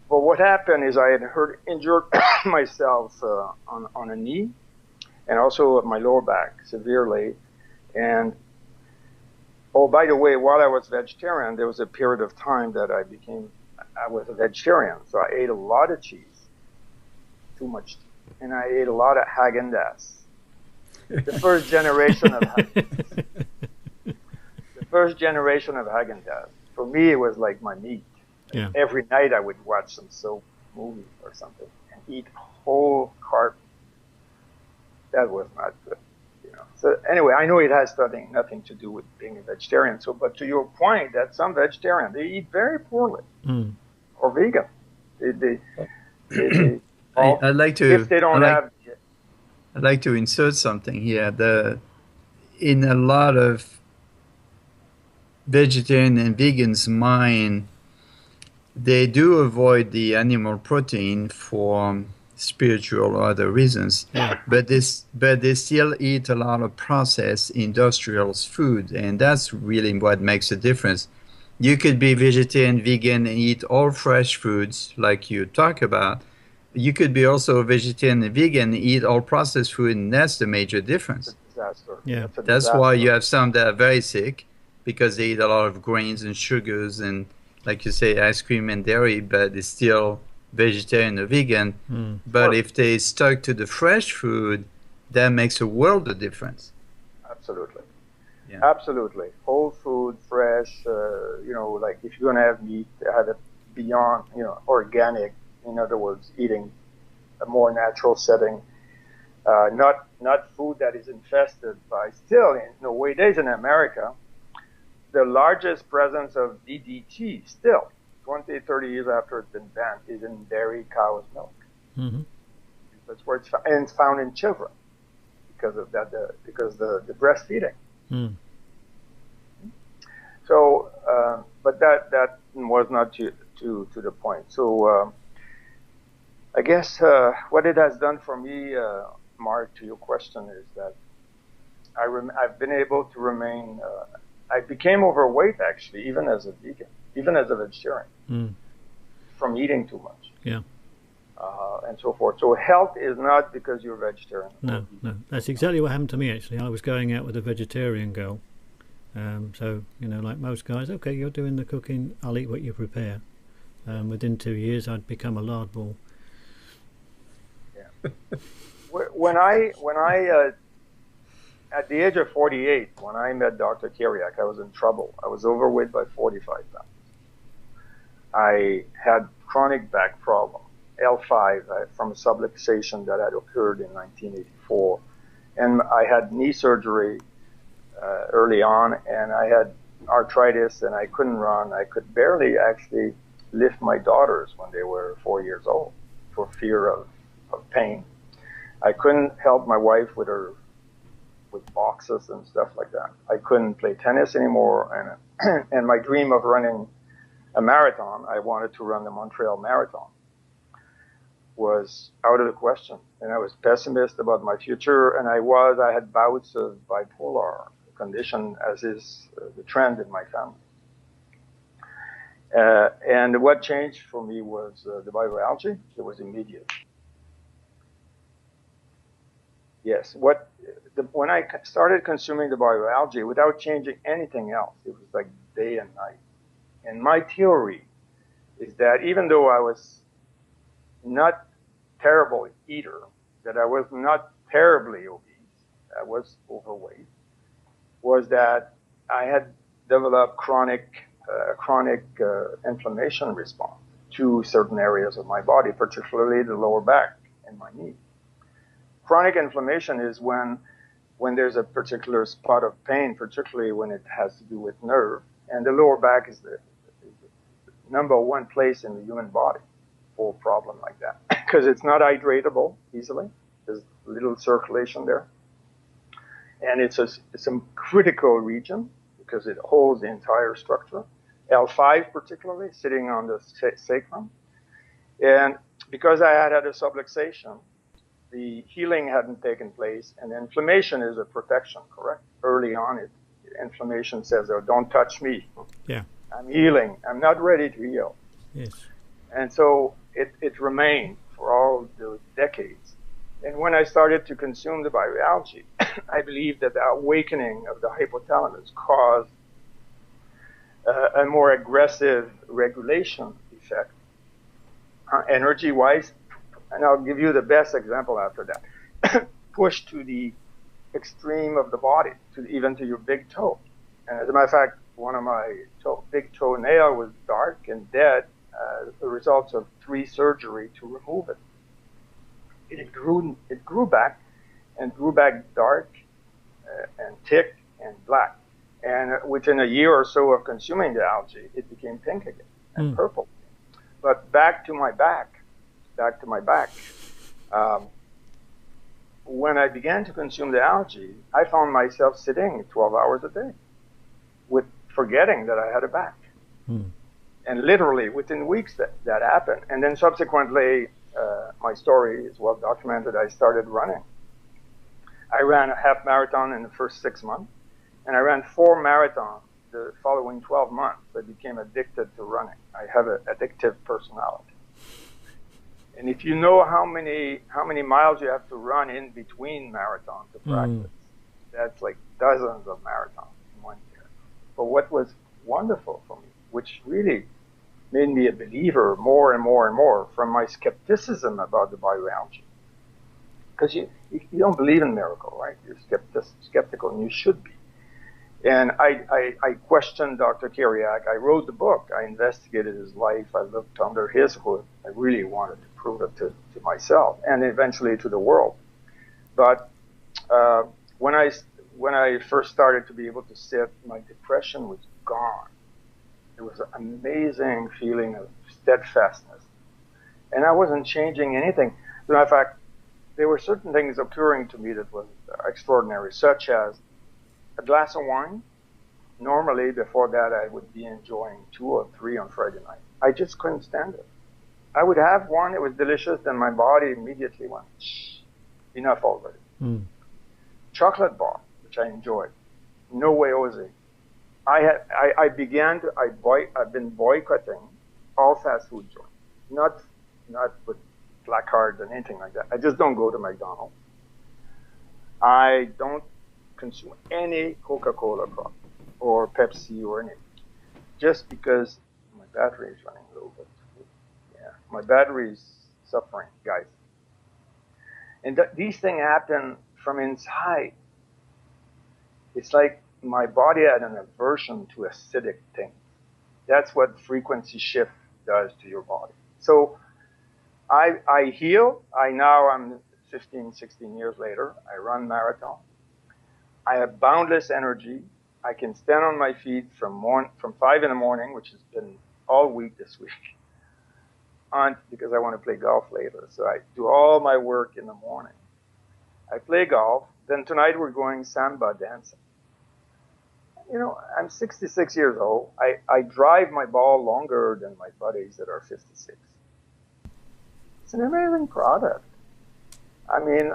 Speaker 3: But what happened is I had injured myself on a knee and also my lower back severely. And, by the way, while I was vegetarian, there was a period of time that I was a vegetarian. So I ate a lot of cheese, too much cheese. And I ate a lot of Häagen-Dazs. The first generation of Häagen-Dazs. For me, it was like my meat.
Speaker 1: Yeah.
Speaker 3: Every night I would watch some soap movie or something and eat whole carton. That was not good, So anyway, I know it has nothing to do with being a vegetarian. So, but to your point, that some vegetarians, they eat very poorly, or vegan.
Speaker 2: I'd like to.
Speaker 3: If they don't have.
Speaker 2: I'd like to insert something here. In a lot of vegetarian and vegans' mind, they do avoid the animal protein for spiritual or other reasons, but they still eat a lot of processed industrial food, and that's really what makes a difference. You could be vegetarian, vegan, and eat all fresh foods like you talk about. You could be also vegetarian and vegan and eat all processed food, and that's the major difference.
Speaker 3: It's a disaster.
Speaker 1: Yeah.
Speaker 2: That's why you have some that are very sick because they eat a lot of grains and sugars and, like you say, ice cream and dairy, but it's still vegetarian or vegan. But if they stuck to the fresh food, that makes a world of difference.
Speaker 3: Absolutely.
Speaker 2: Yeah.
Speaker 3: Absolutely. Whole food, fresh, you know, like if you're going to have meat, have it beyond, you know, organic. In other words, eating a more natural setting. Not food that is infested by, still, in the way it is in America, the largest presence of DDT still, 20, 30 years after it's been banned, is in dairy cow's milk.
Speaker 1: Mm-hmm.
Speaker 3: That's where it's found, and it's found in children because of that, because the breastfeeding.
Speaker 1: Mm.
Speaker 3: So, but that was not to the point. So, I guess what it has done for me, Mark, to your question, is that I've been able to remain. I became overweight actually, even as a vegan, even as a vegetarian, from eating too much.
Speaker 1: Yeah.
Speaker 3: And so forth. So health is not because you're a vegetarian.
Speaker 1: No. That's exactly what happened to me, actually. I was going out with a vegetarian girl. So, you know, like most guys, okay, you're doing the cooking, I'll eat what you prepare. Within 2 years, I'd become a lard ball.
Speaker 3: Yeah. When I at the age of 48, when I met Dr. Kiriak, I was in trouble. I was overweight by 45 pounds. I had chronic back problem, L5, from a subluxation that had occurred in 1984. And I had knee surgery early on, and I had arthritis, and I couldn't run. I could barely actually lift my daughters when they were 4 years old for fear of pain. I couldn't help my wife with boxes and stuff like that. I couldn't play tennis anymore, and my dream of running a marathon, I wanted to run the Montreal Marathon, was out of the question. And I was pessimist about my future, and I had bouts of bipolar condition, as is the trend in my family. And what changed for me was the bioalgae. It was immediate. Yes, when I started consuming the bioalgae without changing anything else, it was like day and night. And my theory is that even though I was not terrible eater, that I was not terribly obese, I was overweight, was that I had developed chronic inflammation response to certain areas of my body, particularly the lower back and my knee. Chronic inflammation is when there's a particular spot of pain, particularly when it has to do with nerve, and the lower back is the number one place in the human body for a problem like that, because it's not hydratable easily. There's little circulation there, and it's a critical region because it holds the entire structure. L5 particularly, sitting on the sacrum, and because I had a subluxation, the healing hadn't taken place, and inflammation is a protection, correct? Early on, inflammation says, "Oh, don't touch me.
Speaker 1: Yeah,
Speaker 3: I'm healing. I'm not ready to heal."
Speaker 1: Yes.
Speaker 3: And so it remained for all those decades. And when I started to consume the bioalgae, I believe that the awakening of the hypothalamus caused a more aggressive regulation effect, energy-wise. And I'll give you the best example after that. Push to the extreme of the body, even to your big toe. And as a matter of fact, one of my big toenail was dark and dead, the results of 3 surgeries to remove it. It grew back dark and thick and black. And within a year or so of consuming the algae, it became pink again and purple. But back to my back. When I began to consume the algae, I found myself sitting 12 hours a day, with forgetting that I had a back. And literally within weeks that happened. And then subsequently, my story is well documented. I started running. I ran a half marathon in the first 6 months, and I ran 4 marathons the following 12 months. I became addicted to running. I have an addictive personality. And if you know how many miles you have to run in between marathons to practice, that's like dozens of marathons in 1 year. But what was wonderful for me, which really made me a believer more and more and more from my skepticism about the bioalgae, because you don't believe in miracle, right? You're skeptical, and you should be, And I questioned Dr. Kiriak. I wrote the book. I investigated his life. I looked under his hood. I really wanted to prove it to myself and eventually to the world. But when I first started to be able to sit, my depression was gone. It was an amazing feeling of steadfastness. And I wasn't changing anything. As a matter of fact, there were certain things occurring to me that was extraordinary, such as a glass of wine. Normally, before that, I would be enjoying 2 or 3 on Friday night. I just couldn't stand it. I would have one, it was delicious, then my body immediately went, shh, enough already. Chocolate bar, which I enjoyed. No way, Jose. I've been boycotting all fast food joints. Not with black card and anything like that. I just don't go to McDonald's. I don't consume any Coca-Cola product or Pepsi or anything. Just because my battery is running low. But yeah, my battery is suffering, guys. And these things happen from inside. It's like my body had an aversion to acidic things. That's what frequency shift does to your body. So I heal. I'm 15, 16 years later. I run marathon. I have boundless energy. I can stand on my feet from 5 in the morning, which has been all week this week, because I want to play golf later. So I do all my work in the morning. I play golf. Then tonight we're going samba dancing. You know, I'm 66 years old. I drive my ball longer than my buddies that are 56. It's an amazing product. I mean,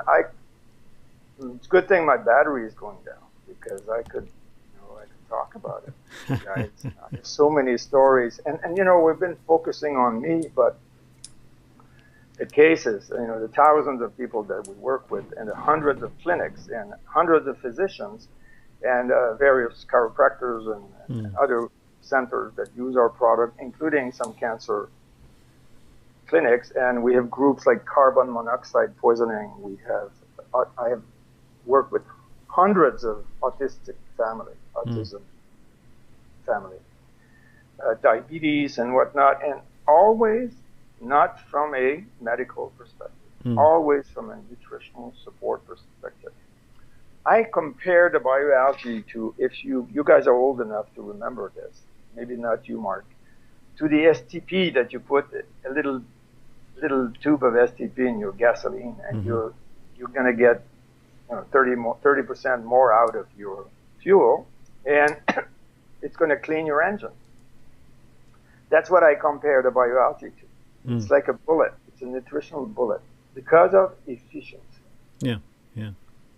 Speaker 3: it's a good thing my battery is going down because I could talk about it. Guys, there's so many stories. And you know, we've been focusing on me, but the cases, you know, the thousands of people that we work with and the hundreds of clinics and hundreds of physicians and various chiropractors and other centers that use our product, including some cancer clinics. And we have groups like carbon monoxide poisoning. I have worked with hundreds of autism family, diabetes and whatnot, and always not from a medical perspective, always from a nutritional support perspective. I compare the bioalgae to, if you guys are old enough to remember this, maybe not you, Mark, to the STP that you put a little tube of STP in your gasoline, and you're going to get 30% more out of your fuel, and it's going to clean your engine. That's what I compare the bioalgae to. It's like a bullet. It's a nutritional bullet because of efficiency.
Speaker 1: Yeah.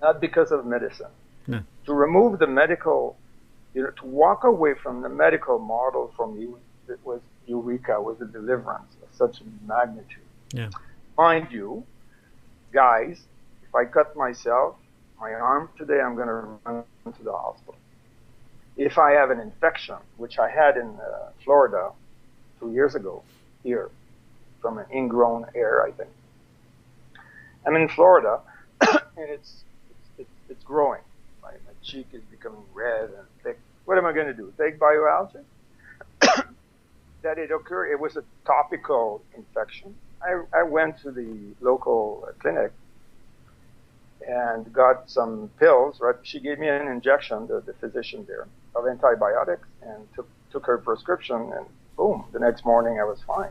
Speaker 3: Not because of medicine.
Speaker 1: No.
Speaker 3: To remove the medical, to walk away from the medical model from you, it was Eureka, was a deliverance of such magnitude.
Speaker 1: Yeah.
Speaker 3: Mind you, guys, if I cut myself, my arm today, I'm going to run to the hospital. If I have an infection, which I had in Florida 2 years ago, here, from an ingrown hair, I think. I'm in Florida, and it's growing. My cheek is becoming red and thick. What am I going to do? Take bioalgae? That it occurred, it was a topical infection. I went to the local clinic and got some pills, right? She gave me an injection, the physician there, of antibiotics, and took her prescription, and boom, the next morning I was fine.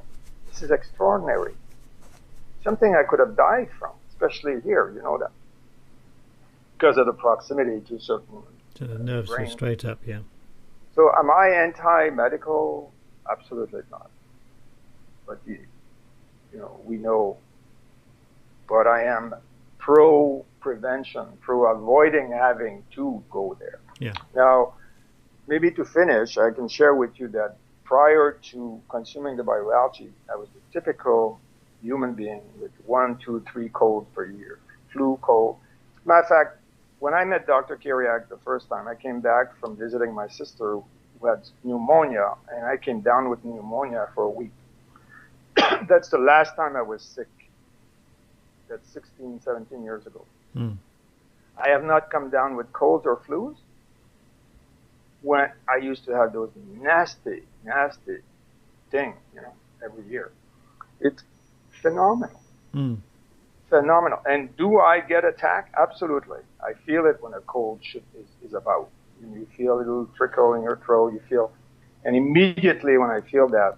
Speaker 3: This is extraordinary. Something I could have died from, especially here, you know that. Because of the proximity to certain
Speaker 1: So the nerves are straight up, yeah.
Speaker 3: So am I anti-medical? Absolutely not. But we know. But I am pro-prevention, pro-avoiding having to go there.
Speaker 1: Yeah.
Speaker 3: Now, maybe to finish, I can share with you that prior to consuming the bioalgae, I was a typical human being with 1, 2, 3 colds per year, flu, cold. Matter of fact, when I met Dr. Kiriak the first time, I came back from visiting my sister who had pneumonia, and I came down with pneumonia for a week. That's the last time I was sick. That's 16, 17 years ago. I have not come down with colds or flus when I used to have those nasty things, every year. It's phenomenal. Phenomenal. And do I get attacked? Absolutely. I feel it when a cold is about. You feel a little trickle in your throat, and immediately when I feel that,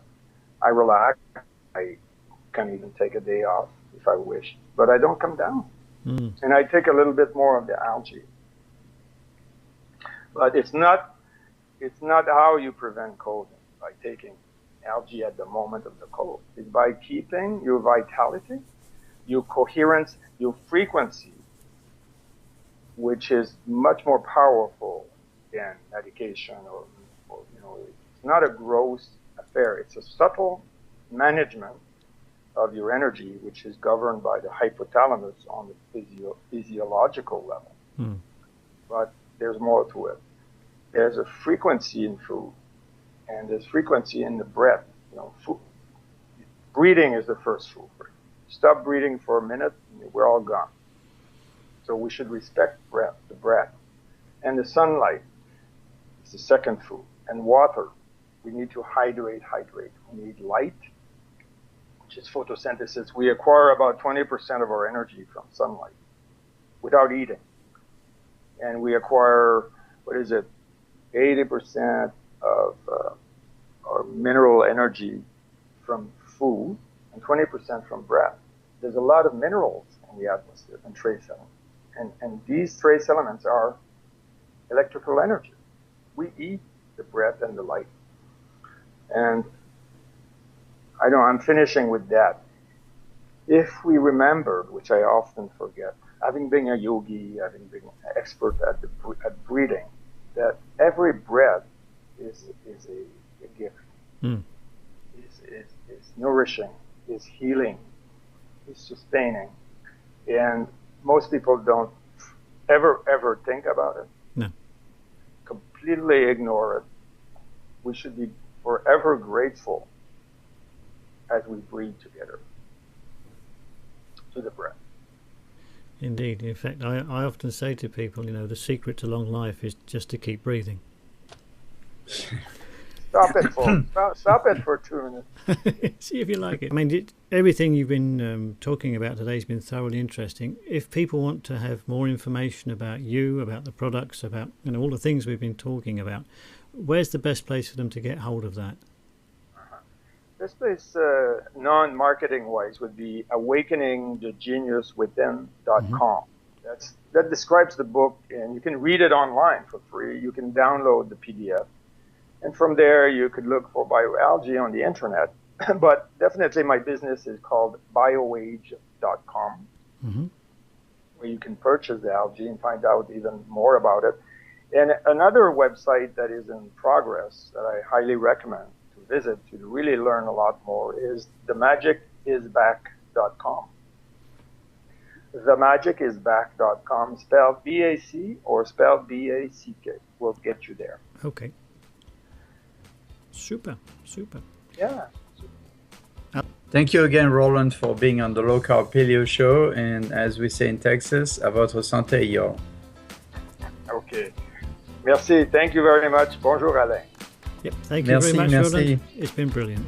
Speaker 3: I relax. I can even take a day off if I wish, but I don't come down. And I take a little bit more of the algae. But it's not how you prevent cold by taking algae at the moment of the cold. It's by keeping your vitality, your coherence, your frequency, which is much more powerful than medication or it's not a gross affair. It's a subtle management of your energy, which is governed by the hypothalamus on the physiological level. But there's more to it. There's a frequency in food, and there's frequency in the breath. Food. Breathing is the first food. Stop breathing for a minute, and we're all gone. So we should respect the breath. And the sunlight is the second food. And water. We need to hydrate. We need light, which is photosynthesis. We acquire about 20% of our energy from sunlight without eating. And we acquire, 80% of our mineral energy from food and 20% from breath. There's a lot of minerals in the atmosphere and trace elements. And these trace elements are electrical energy. We eat the breath and the light. And I'm finishing with that. If we remember, which I often forget, having been a yogi, having been an expert at breathing, that every breath is a gift, is nourishing, is healing, is sustaining. And most people don't ever think about it.
Speaker 1: No.
Speaker 3: Completely ignore it. We should be forever grateful as we breathe together to the breath.
Speaker 1: Indeed. In fact, I often say to people, the secret to long life is just to keep breathing.
Speaker 3: Stop it for 2 minutes.
Speaker 1: See if you like it. I mean, everything you've been talking about today has been thoroughly interesting. If people want to have more information about you, about the products, about all the things we've been talking about, where's the best place for them to get hold of that?
Speaker 3: This place, non-marketing wise, would be awakeningthegeniuswithin.com. That describes the book, and you can read it online for free. You can download the PDF. And from there, you could look for bioalgae on the internet. But definitely my business is called bioage.com, where you can purchase the algae and find out even more about it. And another website that is in progress that I highly recommend to visit to really learn a lot more is themagicisback.com. Themagicisback.com, spelled B-A-C or spelled B-A-C-K. Will get you there.
Speaker 1: Okay. Super.
Speaker 3: Yeah.
Speaker 2: Thank you again, Roland, for being on the Low Carb Paleo show. And as we say in Texas, à votre santé, yo.
Speaker 3: Okay. Merci. Thank you very much. Bonjour, Alain.
Speaker 1: Yep. Thank you very much, Roland. It's been brilliant.